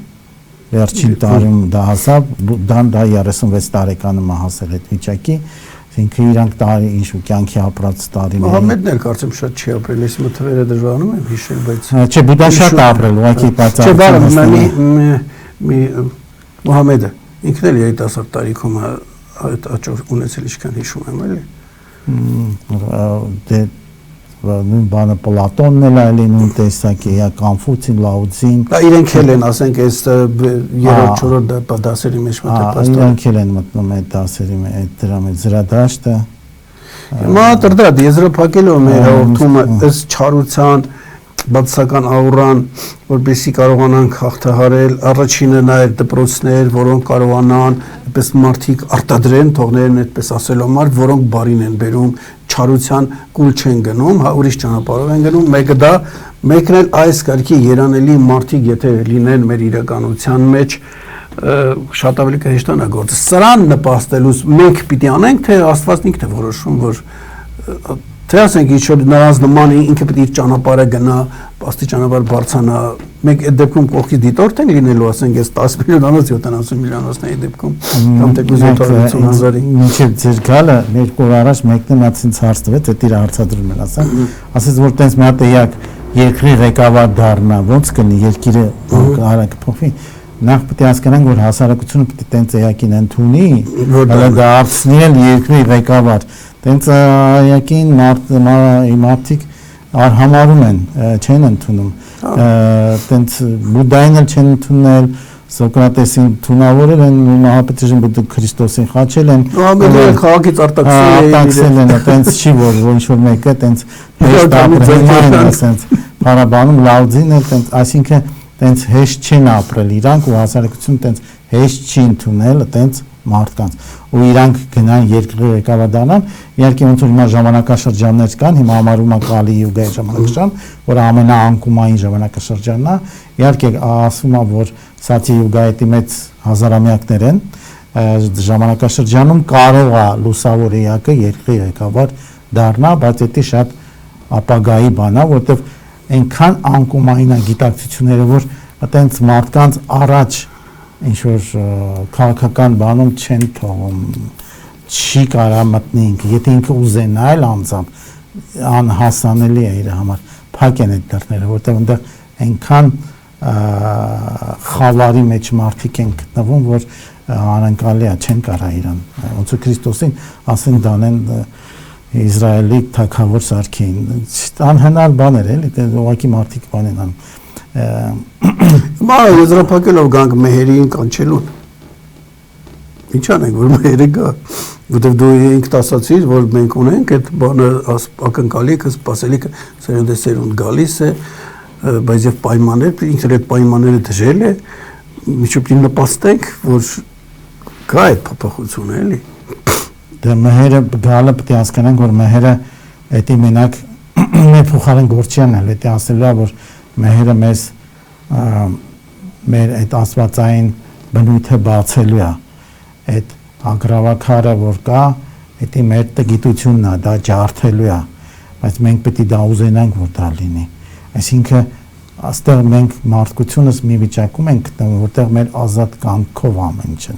վերջին տարում դա հասավ Բուդդան դա 36 տարեկանում է հասել այդ վիճակի ինքը իրանք տարի ինչ-որ կյանքի ապրած տարիներ Մուհամեդն էլ կարծեմ շատ չի ապրել, ես մթվերը դժվարանում եմ հիշել, բայց չէ, Բուդդան շատ ապրել, ուղղակի բացառությամբ Մուհամեդը ինքն էլ երիտասարդ տարիքում այդ աճով ունեցել ինչքան հիշում եմ, էլի։ Դե նույն բանը Պլատոնն էլ այլի նույն տեսակի, Կոնֆուցին, Լաոցին։ Դա իրենք էլ են, ասենք, այս երրորդ, չորրորդ դասերի մեջ մտել։ Իրենք էլ են մտնում այդ դասերի մեջ, այդ դրա մեջ զրադաշտը։ Հիմա դրդրատ եզրափակելով մեր հաղորդումը ըստ չարության բացասական աուրան, որպեսզի կարողանանք հաղթահարել, առաջինը նաև դպրոցներ, որոնք կարողանան այդպես մարդիկ արտադրեն, թողներն այդպես ասելու համար, որոնք բարին են բերում, չարության կուլ չեն գնում, ուրիշ ճանապարհով են գնում, մեկը դա, մեկն էլ այս կարգի երանելի մարդիկ, եթե լինեն մեր իրականության մեջ, շատ ավելի կհեշտանա գործը։ Սրան նպաստելուց մենք պիտի անենք, թե Աստվածն ինքն է որոշում, որ թե ասենք ինչ-որ նրանց նման ինքը պետք է իր ճանապարհը գնա, աստիճանաբար բարձրանա, մենք այդ դեպքում կողքի դիտորդ ենք լինելու, ասենք այս 10 միլիոնանոց 70 միլիոնոցների դեպքում, կամ թեկուզ 750,000-ի։ Մինչև ձեր գալը երկու օր առաջ մեկն մած ինձ հարց տվեց, այդ իր հարցադրումն էր, ասեց որ տենց մի հատ էակ երկրի ղեկավար դառնա, ոնց կնի երկիրը արագ փոխվի։ Նախ պետք է հասկանանք, որ հասարակությունը պետք է տենց էակին ընդունի, որ դա դարձնել երկրի ղեկավար։ Տենց այակին մարդիկ համարում են, չեն ընդունում, տենց Բուդդային էլ չեն ընդունել, Սոկրատեսին թունավորել են, Մահապետրժին Բուդդը Քրիստոսին խաչել են, քաղաքից արտաքսել են, տենց չի, որ ինչ-որ մեկը տենց հեշտ ապրել են, փարաբանում Լաոձին էլ տենց, այսինքն տենց հեշտ չեն ապրել իրանք ու հասարակությունը տենց հեշտ չի ընդունել տենց մարդկանց ու իրանք գնան երկրի ղեկավար դառնան իհարկե ոնց որ հիմա ժամանակաշրջաններ կան հիմա համարվում է Կալի յուգայի ժամանակաշրջան որ ամենաանկումային ժամանակաշրջանն է իհարկե ասվում է որ Սատի յուգայի մեծ հազարամյակներ են ժամանակաշրջանում կարող է լուսավոր էակը երկրի ղեկավար դառնա բայց դա շատ ապագայի բան է որտեվ այնքան անկումային է գիտակցությունները որ այտենց մարդկանց առաջ ինչ որ քաղաքական բանում չեն թողում չի կարա մտնի ինքը եթե ինքը ուզենա էլ անձամբ անհասանելի է իր համար փակ են այդ դռները որտեղ այնտեղ այնքան խավարի մեջ մարդիկ են գտնվում որ անկարելի է չեն կարա իրան ոնց որ Քրիստոսին ասեն դանեն Իսրայելի թագավոր սարքին անհնար բան էր էլի ուղղակի մարդիկ բան են անում Մա եզրափակելով գանք մեհերին կանչելուն Ինչ անենք որ մեհերը գա որտեվ դու ինքդ ասացիր որ մենք ունենք այդ բանը ակնկալիքը սպասելիքը սերունդ գալիս է բայց եւ պայմաններ ինքն այդ պայմանները դժել է միջուկին նպաստենք որ կա այդ փոփոխությունը էլի Դե մեհերը գալը պետք է հասկանանք որ մեհերը դա մենակ մեր փոխարեն գործիան է դա ասելա որ մեհերը մեզ մեր այդ աստվածային բնույթը բացելու է այդ ագրավակարը որ կա դա մեր տգիտությունն է դա ջարդելու է բայց մենք պետք է դա ուզենանք որ դա լինի այսինքն Աստեղ մենք մարդկությունս մի վիճակում ենք գտնվում, որտեղ մեր ազատ կամքով ամեն ինչ է։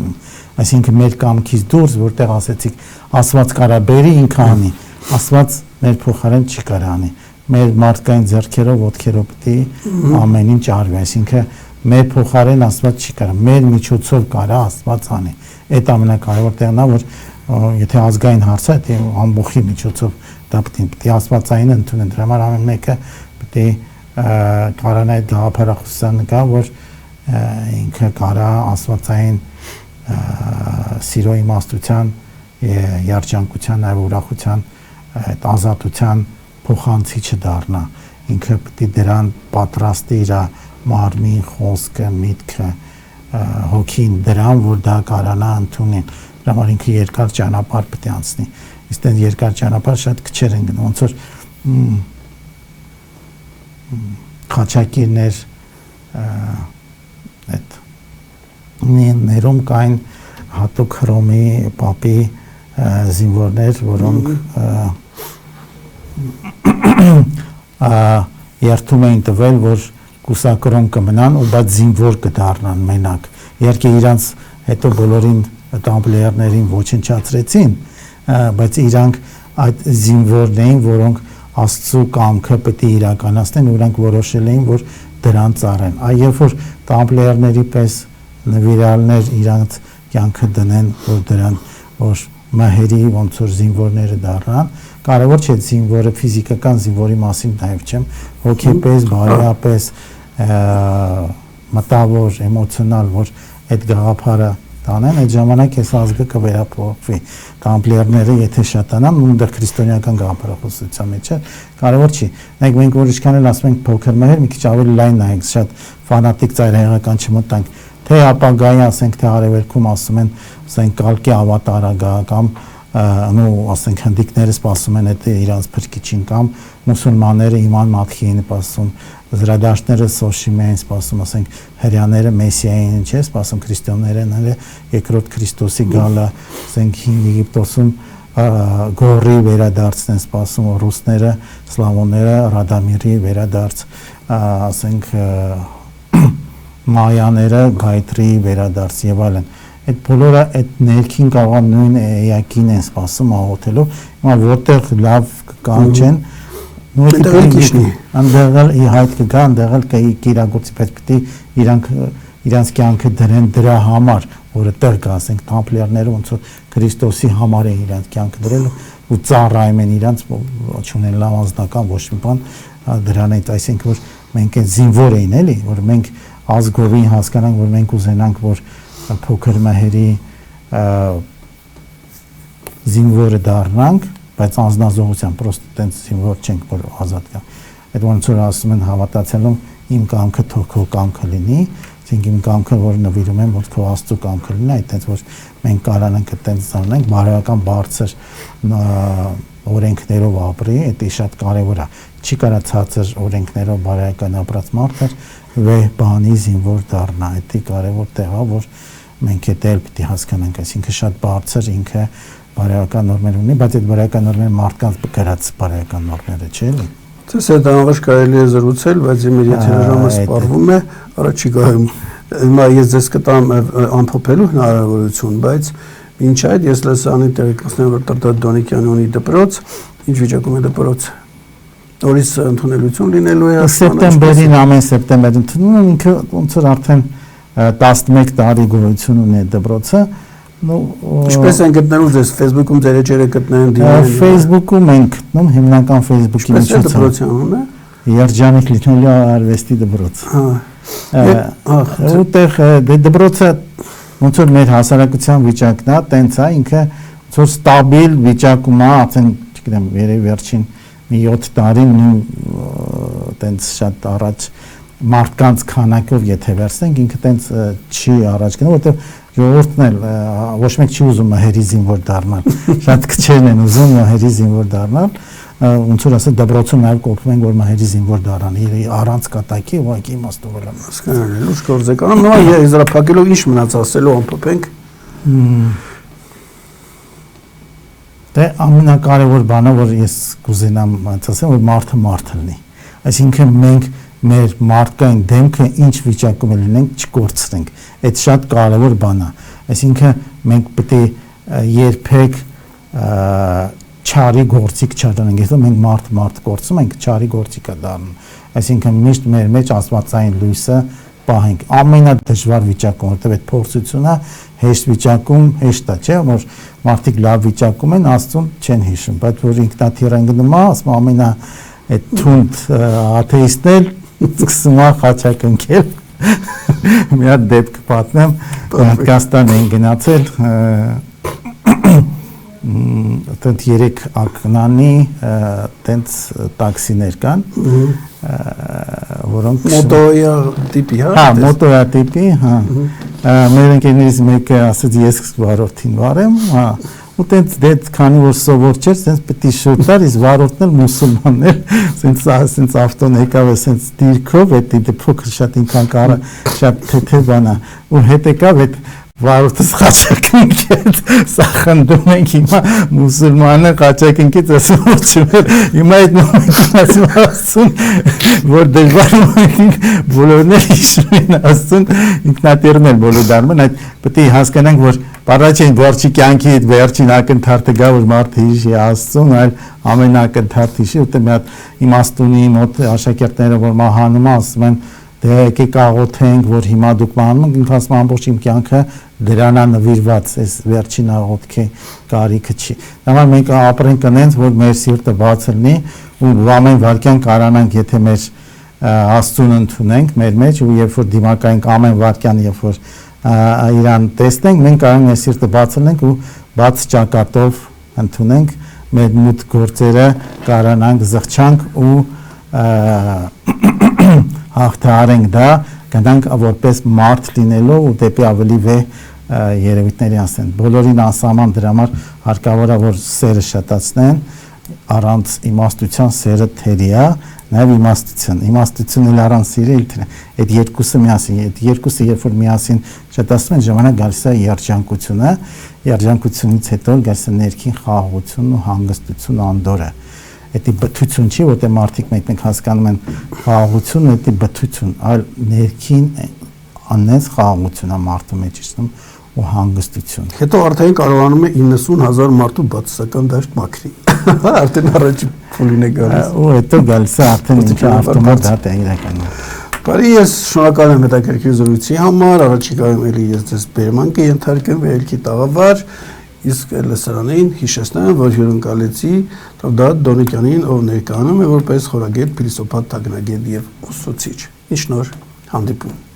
Այսինքն մեր կամքից դուրս, որտեղ ասեցիք, Աստված կարա բերի ինքը անի, Աստված մեր փոխարեն չի կարա անի։ Մեր մարդկային ձեռքերով, ոտքերով պիտի ամեն ինչ արվի, այսինքն մեր փոխարեն Աստված չի կարա, մեր միջոցով կարա Աստված անի։ Այդ ամենակարևոր տեղն է, որ եթե ազգային հարց է, թե ամբողջի միջոցով դա պիտի Աստվածային ընդունեն, դրա համար ամեն մեկը պիտի կարան այդ գաղափարախոսության կա, որ ինքը կարա Աստվածային սիրո իմաստության, երջանկության, այլ ուրախության, այդ ազատության փոխանցիչը դառնա, ինքը պիտի դրան պատրաստի իր մարմին, խոսքը, միտքը, հոգին դրան, որ դա կարանա ընդունեն, դրա համար ինքը երկար ճանապարհ պիտի անցնի, իսկ այդ երկար ճանապարհ շատ քչեր են գնում, ոնց որ խաչակիրներ այդ ներում կային հատուկ հռոմի պապի զինվորներ, որոնք երթում էին տվել, որ կուսակրոն կմնան ու բայց զինվոր կդառնան մենակ։ Իհարկե իրանց հետո բոլորին տամպլիերներին ոչնչացրեցին, բայց իրանք այդ զինվորներին, որոնք Աստծո կամքը պետք է իրականացնեն, ուրանք որոշել էին, որ դրան ծառեն։ Այ երբ որ տամպլիերների պես նվիրալներ իրանք կյանքը դնեն, որ դրան որ մահերի ոնց որ զինվորները դառնան, կարևոր չէ զինվորը ֆիզիկական զինվորի մասին նաև չեմ, հոգեպես, բարոյապես, մտավոր, էմոցիոնալ, որ այդ գաղափարը տանեն, այդ ժամանակ այս ազգը կվերափոխվի։ Տամպլիերները եթե շատանան, նույնիսկ քրիստոնեական գաղափարախոսության մեջ է, կարևոր չի։ Մենք որ ինչքան էլ ասում ենք փոքր մահեր, մի քիչ ավելի լայն նայենք, շատ ֆանատիկ ծայրահեղական չմտանք, թե ապագայի ասենք թե արևելքում ասում են, ասենք կալկի ավատարը գա կամ նո ասենք հնդիկները սպասում են այդ իրանց փրկիչին կամ մուսուլմանները իման մաթխիին սպասում, զրադաշտները սոշիմեին սպասում, ասենք հրյաները մեսիային չէ սպասում, քրիստոնյաները նրա երկրորդ Քրիստոսի գալը, ասենք հին Եգիպտոսում գորի վերադարձն են սպասում, ռուսները, սլավոնները Ռադամիրի վերադարձ, ասենք մայաները գայտրի վերադարձ եւ այլն։ Այդ բոլորը այդ ներքին կարող նույն էակին են սպասում աղոթելով, հիմա որտեղ լավ կանչեն, նույնիսկ անդերալ իհայտ կգա, անդերալ կիրագործի, բայց պիտի իրանց կյանքը դրեն դրա համար, որը տեղ կա, ասենք տամպլիերները ոնց որ Քրիստոսի համար է իրանց կյանքը դրել ու ծառայում են իրանց չունեն լավ անձնական ոչ մի բան դրան այդ, այսինքն որ մենք այդ զինվոր էին էլի, որ մենք ազգովին հասկանանք, որ մենք ուզենանք, որ փոքր մահերի զինվորը դառնանք, բայց անձնազոհության պրոստը տենց զինվոր չենք, որ ազատ կա։ Այդ ոնց որ ասում են հավատացյալում իմ կամքը թող քո կամքը լինի, այսինքն իմ կամքը որ նվիրում եմ, որ քո Աստծո կամքը լինի, այդտենց որ մենք կարանանք այդտենց անենք, բարոյական բարձր օրենքներով ապրի, դա շատ կարևոր է։ Չի կարա ցածր օրենքներով բարոյական ապրած մարդը վեհ բանի զինվոր դառնա, դա կարևոր տեղ է, որ մենք էլ պիտի հասկանանք, այսինքն շատ բարձր ինքը բարոյական նորմեր ունի, բայց այդ բարոյական նորմերը մարդկանց գրած բարոյական նորմերը չէ՞ էլի։ Դες այդ անվաշ կարելի է զրուցել, բայց իմ եթերաժամը սպառվում է, առաջիկայում հիմա ես ձեզ կտամ ամփոփելու հնարավորություն, բայց ինչ այդ ես լսանի տեղեկացնեմ, որ Տրտատ Դոնիկյանը ունի դպրոց, ինչ վիճակում է դպրոցը։ Նորից ընդունելություն լինելու է սեպտեմբերին, ամեն սեպտեմբեր ընդունում են, ինքը ոնց որ արդեն 11 տարի գոյություն ունի դպրոցը, Ինչպես են գտնելու ձեզ Facebook-ում ձեր էջերը գտնեն դիմեն։ Facebook-ում ենք գտնում, հիմնական Facebook-ի միջոցով։ Ինչպես է դպրոցը անունը։ Երջանիկ Լիթոնյա արվեստի դպրոց։ Որտեղ դպրոցը ոնց որ մեր հասարակության վիճակն է, տենց է, ինքը ոնց որ ստաբիլ վիճակում է, ասենք, չգիտեմ, երևի վերջին մի 7 տարին տենց շատ առաջ մարդկանց քանակով եթե վերցնենք, ինքը տենց չի առաջ գնում, որտեղ ժողովուրդն էլ ոչ մեկ չի ուզում մահերի զինվոր դառնալ, շատ քչերն են ուզում մահերի զինվոր դառնալ, ոնց որ ասել դպրոցում նաև կօգնում են, որ մահերի զինվոր դառնան, առանց կատակի ուղղակի իմաստով եմ հասկանալի, լուրջ գործ եք անում, նույն եզրափակելով ինչ մնաց ասելու ամփոփենք։ Դե ամենակարևոր բանը, որ ես կուզենամ ասեմ, որ մարդը լինի, այսինքն մենք մեր մարդկային դեմքը ինչ վիճակում լինենք չկորցնենք։ Այդ շատ կարևոր բան է։ Այսինքն մենք պետք է երբեք չարի գործիք չդառնանք, եթե մենք մարդ գործում ենք, չարի գործիք է դառնում։ Այսինքն միշտ մեր մեջ աստվածային լույսը պահենք ամենադժվար վիճակում, որտեղ այդ փորձությունը հեշտ վիճակում հեշտ է, չէ՞, որ մարդիկ լավ վիճակում են, Աստծուն չեն հիշում, բայց որ ինքնաթիռ են գնում, ասում ամենա այդ թունդ աթեիստներ սկսում են խաչակնքել։ Մի հատ դեպք պատմեմ, Հնդկաստան են գնացել, այդտեղ 3 ակնանի տենց տաքսիներ կան, որոնք մոտոյա տիպի, հա, մոտոյա տիպի, հա, մեր ընկերներից մեկը ասաց ես վարորդին վարեմ, հա, ու տենց քանի որ սովոր չէր, տենց պետք է շուտար, իսկ վարորդն էլ մուսուլմաններ, տենց ավտոն եկավ, տենց դիրքով, այդ փոքր շատ ինքան կարը շատ թեթև բան է, ու հետ եկավ այդ վարորդը խաչակնքեց, սա խնդում ենք հիմա մուսուլմանը խաչակնքեց, ասում որ չուներ, հիմա այդ մոմենտին ասում ասում, որ դժվար մոմենտին բոլորն էլ հիշում են ասում, ինքնատիռն էլ բոլոր դարում են, այդ պետք է հասկանանք, որ առաջին գործի կյանքի այդ վերջին ակնթարթը գա, որ մարդը հիշի ասում, այլ ամեն ակնթարթ հիշի, ուտե մի հատ իմաստունի մոտ աշակերտները, որ մահանում ասում են, դե եկեք աղոթենք, որ հիմա դուք մահանում եք, ինքը ասում ամբողջ իմ կյանքը դրանա նվիրված, այս վերջին աղոթքի կարիքը չի։ Դա մենք ապրենք այնց, որ մեր սիրտը բաց լինի ու ամեն վարքյան կարանանք, եթե մեր Աստծուն ընդունենք մեր մեջ ու երբ որ դիմակայենք ամեն վարքյան, երբ որ իրան տեսնենք, մենք կարող ենք մեր սիրտը բաց լինենք ու բաց ճակատով ընդունենք մեր մութ գործերը, կարանանք, զղջանք ու հաղթահարենք դա, գնանք որպես մարդ լինելով ու դեպի ավելի վեհ երևույթների անցնեն։ Բոլորին անսահման դրա համար հարկավոր է որ սերը շատացնեն, առանց իմաստության սերը թերի է, նաև իմաստությունը էլ առանց սիրը էլ այդ երկուսը միասին, այդ երկուսը երբ որ միասին շատացնում են, ժամանակ գալիս է երջանկությունը, երջանկությունից հետո գալիս է ներքին խաղաղությունն ու հանգստությունը, անդորը։ Դա բթություն չի, որտեղ մարդիկ մեկ հասկանում են խաղաղությունը, դա բթություն, այլ ներքին աննես խաղաղություն է մարդու մեջ իջնում ու հանգստություն։ Հետո արդեն կարողանում է 90,000 մարդու բացասական դաշտ մաքրի։ Արդեն առաջի փուլին է գալիս։ Ու հետո գալիս է արդեն ինքը ավտոմատ դա է իրականում։ Բարի, ես շնորհակալ եմ հետաքրքիր զրույցի համար, առաջիկայում էլի ես ձեզ բերման կենթարկեմ վերելքի տաղավար, իսկ լսարանին հիշեցնեմ, որ հյուրընկալեցի Թովդատ Դոնիկյանին, ով ներկայանում է որպես խորագետ, փիլիսոփա, թագնագետ եւ ուսուցիչ։ Ինչ նոր հանդիպում։